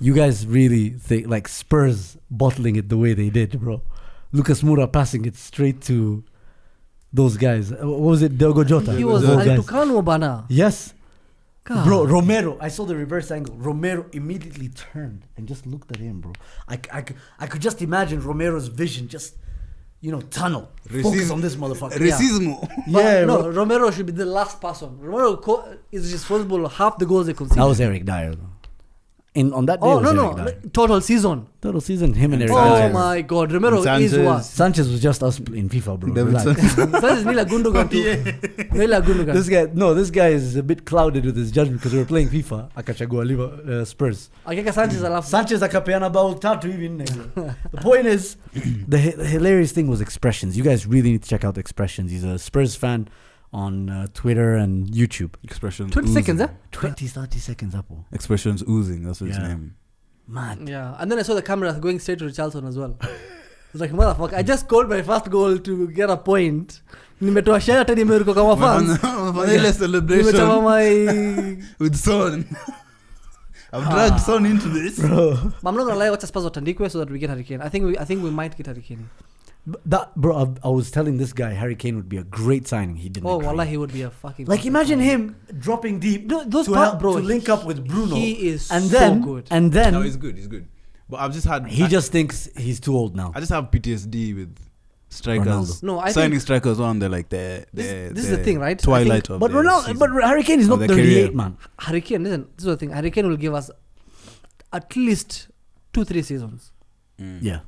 you guys really think like Spurs bottling it the way they did, bro. Lucas Moura passing it straight to those guys. What was it? Diogo Jota. He was Those guys. Altucano Bana. Yes. God. Bro, Romero. I saw the reverse angle. Romero immediately turned and just looked at him, bro. I could just imagine Romero's vision just, tunnel. Focus on this motherfucker. Racismo. Yeah, no, bro. Romero should be the last person. Romero is responsible for half the goals they conceded. That was Eric Dyer, though. On that day, Oh it was no, Eric Dyer. like, total season. Total season, him and Eric Oh Dyer. my God, Romero Sanchez. is what? Sanchez was just us in FIFA, bro. David Relax. Sanchez Nila Gundogan too. Nila Gundogan. This guy is a bit clouded with his judgment because we were playing FIFA. Akachagua Spurs. Akeka Sanchez alafu. Sanchez akapeana bao tatu hivi nne. The point is, the hilarious thing was expressions. You guys really need to check out the expressions. He's a Spurs fan on Twitter and YouTube. Expressions 20 oozing. seconds, eh? 30 seconds up. Expressions oozing. That's what his Yeah. name. Man. Yeah, and then I saw the camera going straight to Richarlison as well. I was like, motherfucker, I just scored my first goal to get a point. Nimetoa share hata nimeruka kama fans. Ile celebration Nimetoa my... with Son. I've dragged Son into this. Bro. I'm not gonna lie, watch Spurs watandikwe so that we get Harry Kane. I think we might get Harry Kane. I was telling this guy Harry Kane would be a great signing. He didn't. Oh, agree. wallah, he would be a fucking... Like, perfect imagine signing. him dropping deep Those to, part, help, bro, to link up with Bruno. He is and so then, good. And then No, he's good. He's good. But I've just had. he just thinks he's too old now. I just have PTSD with strikers. Ronaldo. No, I signing think strikers on the like this is the thing, right? I Twilight think- of But the Ronaldo, season. but Harry Kane is not Of their 38, career. man. Harry Kane, listen, this is the thing. Harry Kane will give us at least 2-3 seasons. Yeah.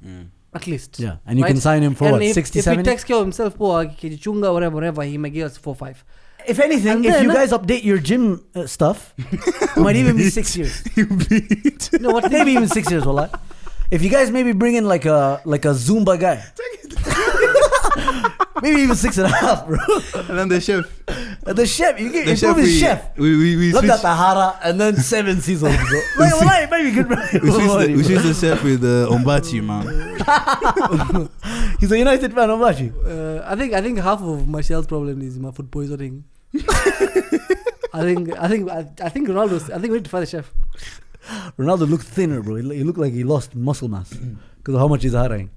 At least. Yeah, and you Right? can sign him for And what, if, 60, if he 70? takes care of himself, kijichunga, whatever, he may give us 4-5. If anything, And if then- you guys update your gym stuff, it might even be 6 years. You beat. You know what? Maybe even 6 years, wallah. If you guys maybe bring in like a Zumba guy, maybe even 6.5, bro. And then the chef. The chef, you The chef. improve his chef. We Look switch. at Tahara and then 7 seasons, bro. Like, wallah, it might be good. We switch the chef with Ombachi, man. He's a United fan, Omachi. I think half of Martial's problem is my food poisoning. I think Ronaldo. I think we need to find a chef. Ronaldo looked thinner, bro. He looked like he lost muscle mass because of how much he's harrying.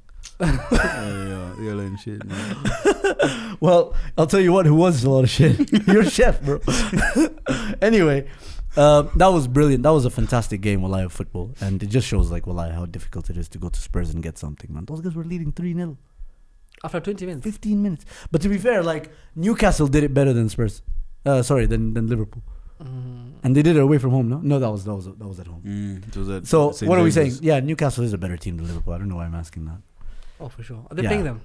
Yellow and shit. Man. Well, I'll tell you what, who was a lot of shit? You're chef, bro. Anyway, that was brilliant. That was a fantastic game, wallahi, of football. And it just shows, like, wallahi, how difficult it is to go to Spurs and get something, man. Those guys were leading 3-0. After 20 minutes. 15 minutes. But to be fair, like, Newcastle did it better than Spurs. Than Liverpool. And they did it away from home, no? No, that was at home. It was at So, St. what are we James's. saying? Yeah, Newcastle is a better team than Liverpool. I don't know why I'm asking that. Oh, for sure. Are they Yeah. playing them?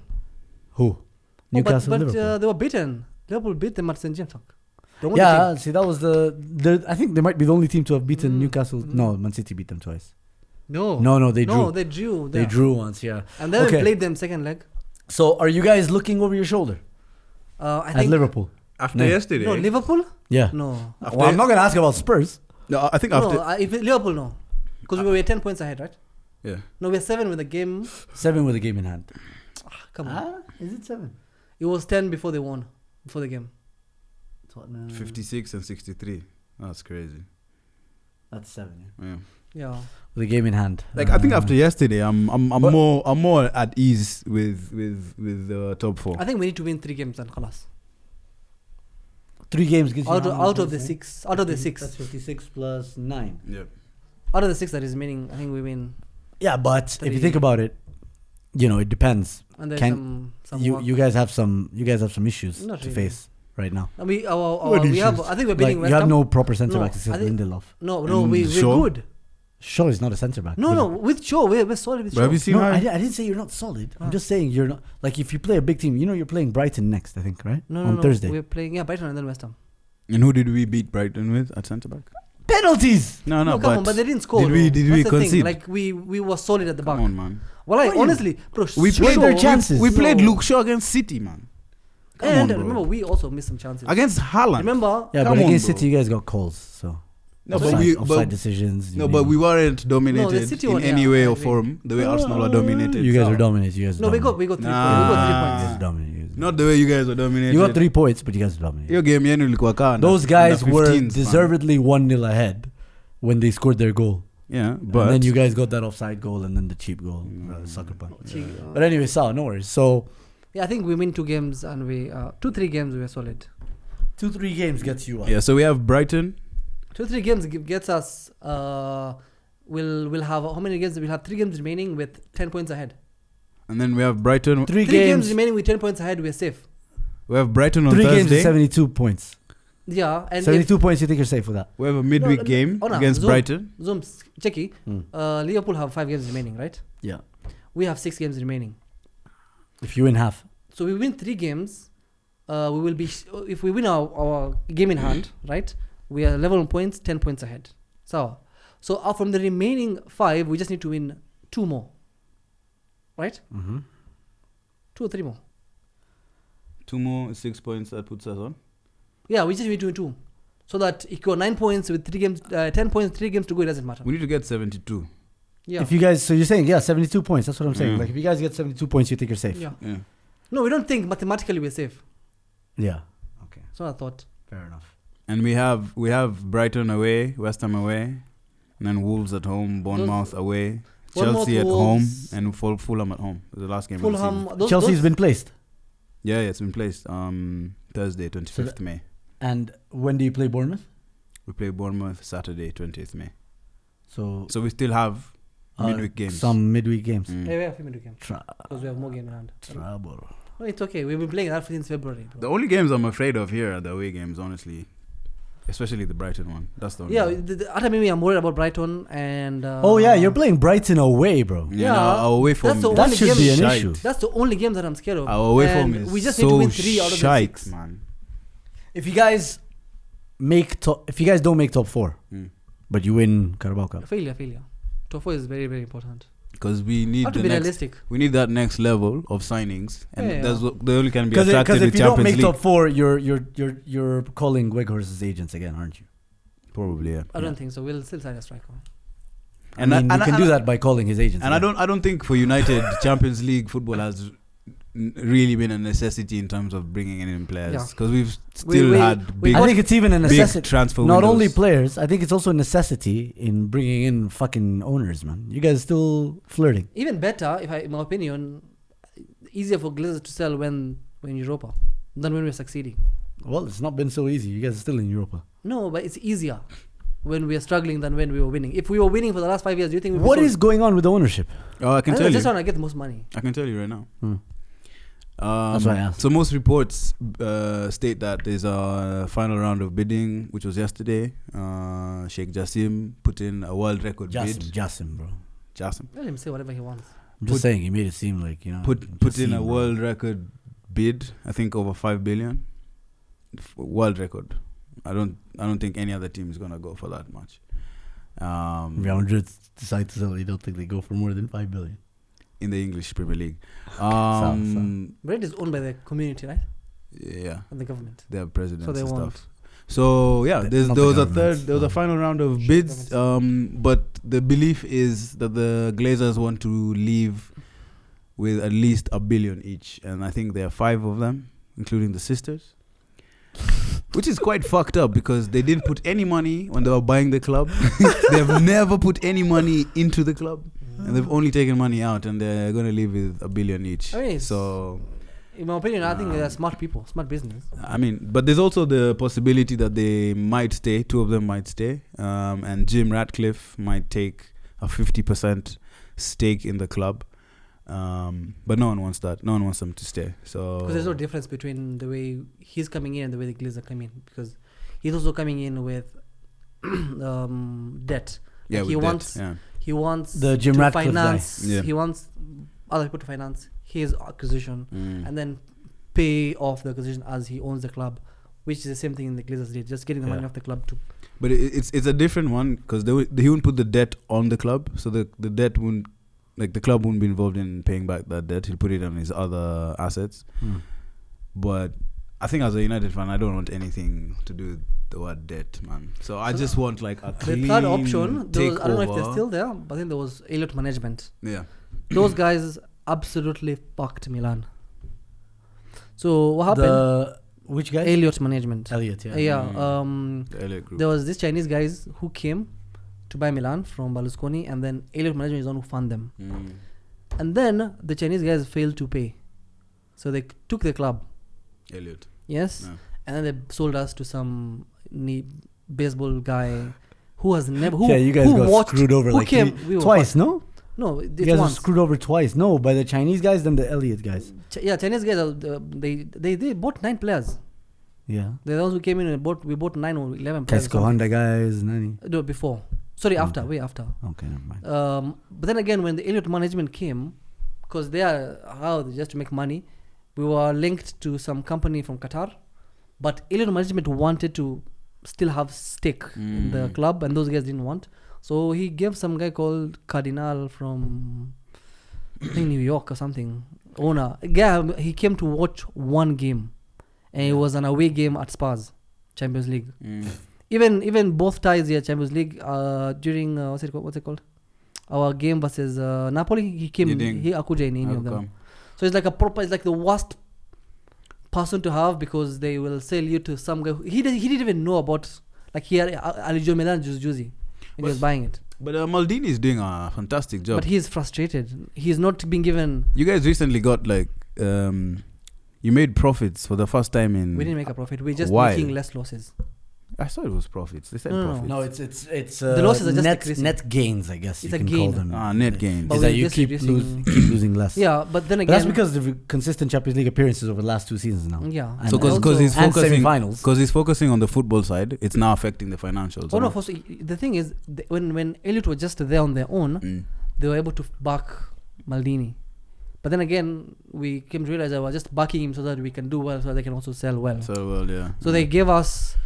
Who? Newcastle, but Liverpool. they were beaten. Liverpool beat them at St. James Park. The only Yeah, team. see, that was I think they might be the only team to have beaten Newcastle. No, Man City beat them twice. No, they drew. No, they drew. They drew once, yeah. And then Okay. we played them second leg. So, are you guys looking over your shoulder I at think Liverpool? After No. yesterday? No, Liverpool? Yeah. No. Well, I'm not going to ask about Spurs. No, I think after. No, if Liverpool, no. Because we were 10 points ahead, right? Yeah. No, we're 7 with the game. 7 with a game in hand. Come on. Is it 7? It was 10 before they won. Before the game. 56 and 63. That's crazy. That's 7, yeah. Yeah. Yeah. With a game in hand. Like I think after yesterday, I'm But- more at ease with the top 4. I think we need to win 3 games and khalas. 3 games gives you Out how of, many out of the points, eh? 6. Out of the 6. That's 56 plus 9. Yeah. Out of the 6 that is remaining, I think we win. Yeah, but if you 3. think about it, it depends. And there's Can- some You work. you guys have some issues Not to really. face right now. And we What we have. issues? I think we're Like, beating you West have Ham. no proper centre No, backs except I think- Lindelof. No, And we're Shaw? good. Shaw is not a centre back. No, with Shaw, we're solid with But Shaw. have you seen No, how? I didn't say you're not solid. I'm just saying you're not. Like, if you play a big team, you're playing Brighton next, I think, right? No, On Thursday. We're playing Brighton and then West Ham. And who did we beat Brighton with at centre back? Penalties! No, No, come on, but they didn't score. Did we though. did That's we the thing. concede? Like we were solid at the back. Come on, man. Well, What do you- honestly, bro, We Shaw- played their chances. We played No. Luke Shaw against City, man. Come on, And bro. remember, we also missed some chances. Against Haaland. Remember? Yeah, Come but on, against bro. City, you guys got calls, so. No, offside decisions. No, but we weren't dominated City in one, any yeah, way I or agree. form the way Arsenal are dominated. You guys So- are dominant. You guys are No, we got dominant. 3 Nah. points. We got 3 You points. guys are dominant. Not the way you guys are dominated. You got 3 points, but you guys are dominant. Your game yenu ilikuwa kaa under- Those guys under were 15s, man. deservedly 1-0 ahead when they scored their goal. Yeah, And but then you guys got that offside goal and then the cheap goal, sucker punch. But anyway, Sal, no worries. So, Yeah, I think we win 2 games and we 2-3 games we are solid. 2-3 games gets you up. yeah, so we have Brighton. 2-3 games gets us. We'll have how many games? We'll have 3 games remaining with 10 points ahead. And then we have Brighton. 3 3 games games. remaining with 10 points ahead. We're safe. We have Brighton on 3 games Thursday. is 72 points. Yeah, and 72 points, you think you're safe with that? We have a midweek No, game oh, no, against Zoom. Brighton. Zoom, checky. Liverpool have 5 games remaining, right? Yeah. We have 6 games remaining. If you win half. So we win 3 games. We will be if we win our game in hand, right? We are level on points, 10 points ahead. So from the remaining 5, we just need to win 2 more, right? 2 or 3 more. 2 more, 6 points. That puts us on. Yeah, we just need to win 2, so that if you got 9 points with 3 games, 10 points, 3 games to go, it doesn't matter. We need to get 72. Yeah. If you guys, so you're saying, 72 points. That's what I'm saying. Mm. Like, if you guys get 72 points, you think you're safe. Yeah. Yeah. No, we don't think mathematically we're safe. Yeah. Okay. That's what I thought. Fair enough. And we have Brighton away, West Ham away, and then Wolves at home, Bournemouth away, Bournemouth, Chelsea at Wolves. home, and Fulham at home. The last game of the Fulham. season. Chelsea's been placed. Yeah, it's been placed Thursday, 25th May. And when do you play Bournemouth? We play Bournemouth Saturday, 20th May. So So we still have midweek games. Some midweek games. Mm. Yeah, we have 2 games because we have more game in hand. Trouble. No, it's okay. We've been playing that since February. Bro. The only games I'm afraid of here are the away games, honestly. Especially the Brighton one. That's the only Yeah, one. after maybe I'm worried about Brighton and. Oh yeah, you're playing Brighton away, bro. Yeah, Yeah, no, our away form that's the is That only should game be an shite. issue. That's the only game that I'm scared of. Our away And form is we just so need to win 3 out of the shite, 6. man. If you guys don't make top 4, but you win Carabao Cup, Failure. Top 4 is very, very important. Because we need Have to the be next, realistic. we need that next level of signings, and Yeah, yeah. that's what they only can be because attracted if with you don't Champions make League. top 4, you're calling Weghorst's agents again, aren't you? Probably, yeah. I don't think so. We'll still sign a striker. And I mean, you can do that by calling his agents. And again. I don't think for United Champions League football has really been a necessity in terms of bringing in players, Yeah. because we've still had big, I think it's even a big necessity. transfer Not windows. only players, I think it's also a necessity in bringing in fucking owners, man. You guys still flirting. Even better, in my opinion, easier for Glazers to sell when we're in Europa than when we're succeeding. Well, it's not been so easy. You guys are still in Europa. No, but it's easier when we are struggling than when we were winning. If we were winning for the last 5 years, do you think we'd be What sold? is going on with the ownership? Oh, I can tell you. Just trying to get the most money. I can tell you right now. That's why I asked. So most reports state that there's a final round of bidding, which was yesterday. Sheikh Jassim put in a world record bid. Jassim, bro. Jassim Let him say whatever he wants. I'm just saying, he made it seem like, put in a world record bid. I think over 5 billion. World record. I don't think any other team is gonna go for that much. Real Madrid decide to sell. You don't think they go for more than 5 billion? In the English Premier League. Bread is owned by the community, right? Yeah, And the government. they have presidents So they and won't. stuff. So yeah, Not there the was a government. there was a final round of bids. But the belief is that the Glazers want to leave with at least $1 billion each, and I think there are 5 of them, including the sisters. Which is quite fucked up because they didn't put any money when they were buying the club. They have never put any money into the club, and they've only taken money out, and they're gonna leave with $1 billion each. I mean, it's- So, In my opinion, I think they're smart people, smart business. I mean, but there's also the possibility that they might stay. 2 of them might stay, and Jim Ratcliffe might take a 50% stake in the club. But no one wants that. No one wants them to stay. So Because there's no difference between the way he's coming in and the way the Glazers come in. Because he's also coming in with debt. yeah, Like he with wants that, yeah. he wants The Jim to Ratcliffe guy. finance. Yeah. He wants other people to finance his acquisition Mm. and then pay off the acquisition as he owns the club, which is the same thing the Glazers did. Just getting the money Yeah. off the club to. But it's a different one because he wouldn't put the debt on the club, so the debt wouldn't, like the club wouldn't be involved in paying back that debt. He'll put it on his other assets. But I think as a United fan, I don't want anything to do with the word debt, man. So I just want like a The clean third option, there was, I don't know if they're takeover. still there, but I think there was Elliott Management. Yeah. Those guys absolutely fucked Milan. So what happened? Which guy? Elliott Management. Elliot, yeah. Yeah. The Elliott Group. There was these Chinese guys who came to buy Milan from Berlusconi, and then Elliott Management is the one who funded them. Mm. And then the Chinese guys failed to pay, so they took the club. Elliott. Yes, Yeah. and then they sold us to some baseball guy who has never. Who, yeah, you guys who got watched, screwed over who like came, we were twice, fucked. no? No, You it's guys were once. screwed over twice. No, by the Chinese guys, then the Elliot guys. Yeah, Chinese guys. They bought 9 players. Yeah. They're the ones who came in and we bought 9 or 11 players. or Casco something. Honda guys, Nani. No, before. Sorry, after. Okay. Way after. Okay, never mind. But then again, when the Elliott Management came, because they are just to make money, we were linked to some company from Qatar, but Elliott Management wanted to still have stake in the club, and those guys didn't want. So he gave some guy called Cardinal from I think New York or something owner. Yeah, he came to watch one game, and it was an away game at Spurs, Champions League. Mm. Even both ties here Champions League during what's it called our game versus Napoli, he came, he akuja in any of them. So it's like it's like the worst person to have, because they will sell you to some guy he didn't even know about, like he had Alijo Milan Juzi and he was buying it. But Maldini is doing a fantastic job. But he's frustrated. He's not being given. You guys recently got like you made profits for the first time in. We didn't make a profit. We're just Why? making less losses. I thought it was profits. They said No. profits. No, it's The losses are just net decreasing. net gains, I guess It's you a can gain. call them. Net gains. But Is that we're you just keep reducing- keep losing less. Yeah, but then But again, that's because of the consistent Champions League appearances over the last 2 seasons now. yeah. And So because also- he's and focusing semi-finals. because he's focusing on the football side, it's now affecting the financials. Oh no! First, the thing is, when Elliott were just there on their own, Mm. they were able to back Maldini. But then again, we came to realize that we're just backing him so that we can do well, so they can also sell well. So well, yeah. So they gave us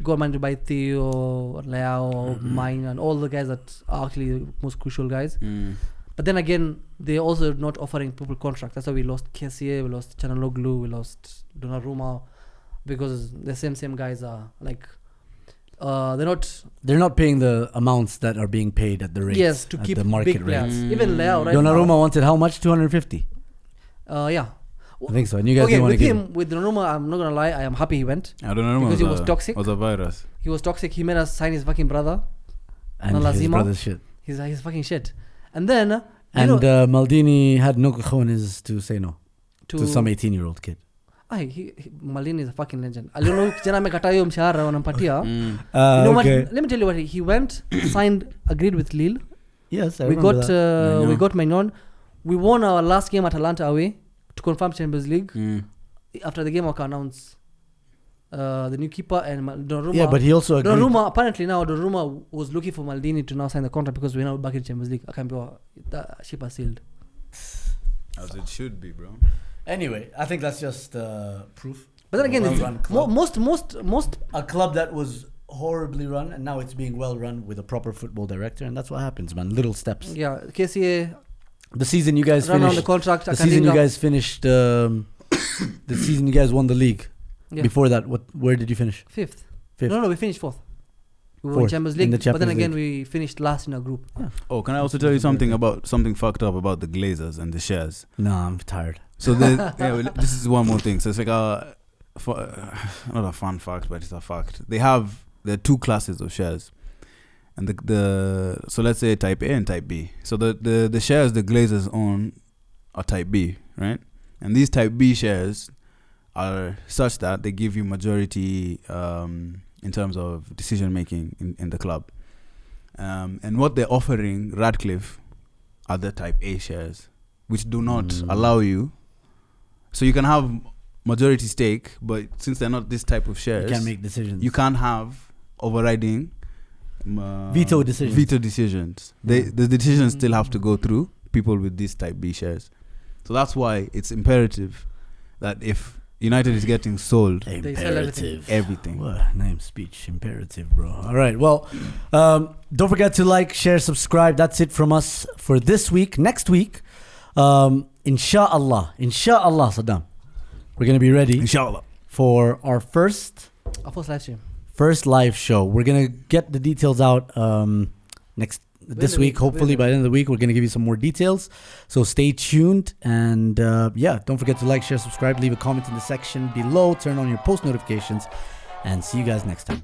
government to buy Theo, Leao, mine, and all the guys that are actually the most crucial guys. Mm. But then again, they're also not offering people contracts. That's why we lost Kessie, we lost Chanaloglu, we lost Donnarumma, because the same guys are like They're not paying the amounts that are being paid at the rate. yes, to at keep the market big rate. players. Even Leao, right? Donnarumma wanted how much? 250. Yeah. I think so. And you guys Okay, didn't want to with give him, with Donnarumma, I'm not gonna lie, I am happy he went. I don't know. Because he was toxic. Was a virus. He was toxic. He made us sign his fucking brother. and his Lazima. brother's shit. He's fucking shit. And then And You know- Maldini had no cojones to say no to some 18-year-old kid. Maldini is a fucking legend. Aliona kijana amekataa hiyo mshahara wanampatia. Mm. You know what? Okay. Let me tell you what he went, signed, agreed with Lille. Yes, I We remember got that. we got Maignan. We won our last game at Atalanta away to confirm Champions League. Mm. After the game, I can announce the new keeper and Donnarumma. Yeah, but he also agreed. Donnarumma, apparently now Donnarumma was looking for Maldini to now sign the contract because we're now back in Champions League. I can be that ship has sailed. As it should be, bro. Anyway, I think that's just proof. But then again, Well-run club. most A club that was horribly run, and now it's being well run with a proper football director, and that's what happens, man. Little steps. yeah, KCA The season you guys run on the finished. contract. The season you guys finished. The season you guys won the league. Yeah. Before that, where did you finish? Fifth. Fifth. No, we finished fourth. We won Fourth, Champions in League, the but then Champions again League. we finished last in our group. Oh, can I also tell you something fucked up about the Glazers and the shares? No, I'm tired. So this is one more thing. So it's like not a fun fact, but it's a fact. There are two classes of shares, and so let's say type A and type B. So the shares the Glazers own are type B, right? And these type B shares are such that they give you majority in terms of decision making in the club. And what they're offering Radcliffe are the type A shares, which do not allow you. So you can have majority stake, but since they're not this type of shares, You can't make decisions. you can't have overriding Veto decisions. Veto decisions. The decisions still have to go through people with these type B shares. So that's why it's imperative that if United is getting sold, They sell everything. What name speech imperative, bro. All right. Well, don't forget to like, share, subscribe. That's it from us for this week. Next week, inshallah, Saddam, we're gonna be ready Inshallah. for our first Our first live stream. live show. We're gonna get the details out this week. Hopefully by the end of the week, we're gonna give you some more details. So stay tuned, and don't forget to like, share, subscribe, leave a comment in the section below, turn on your post notifications, and see you guys next time.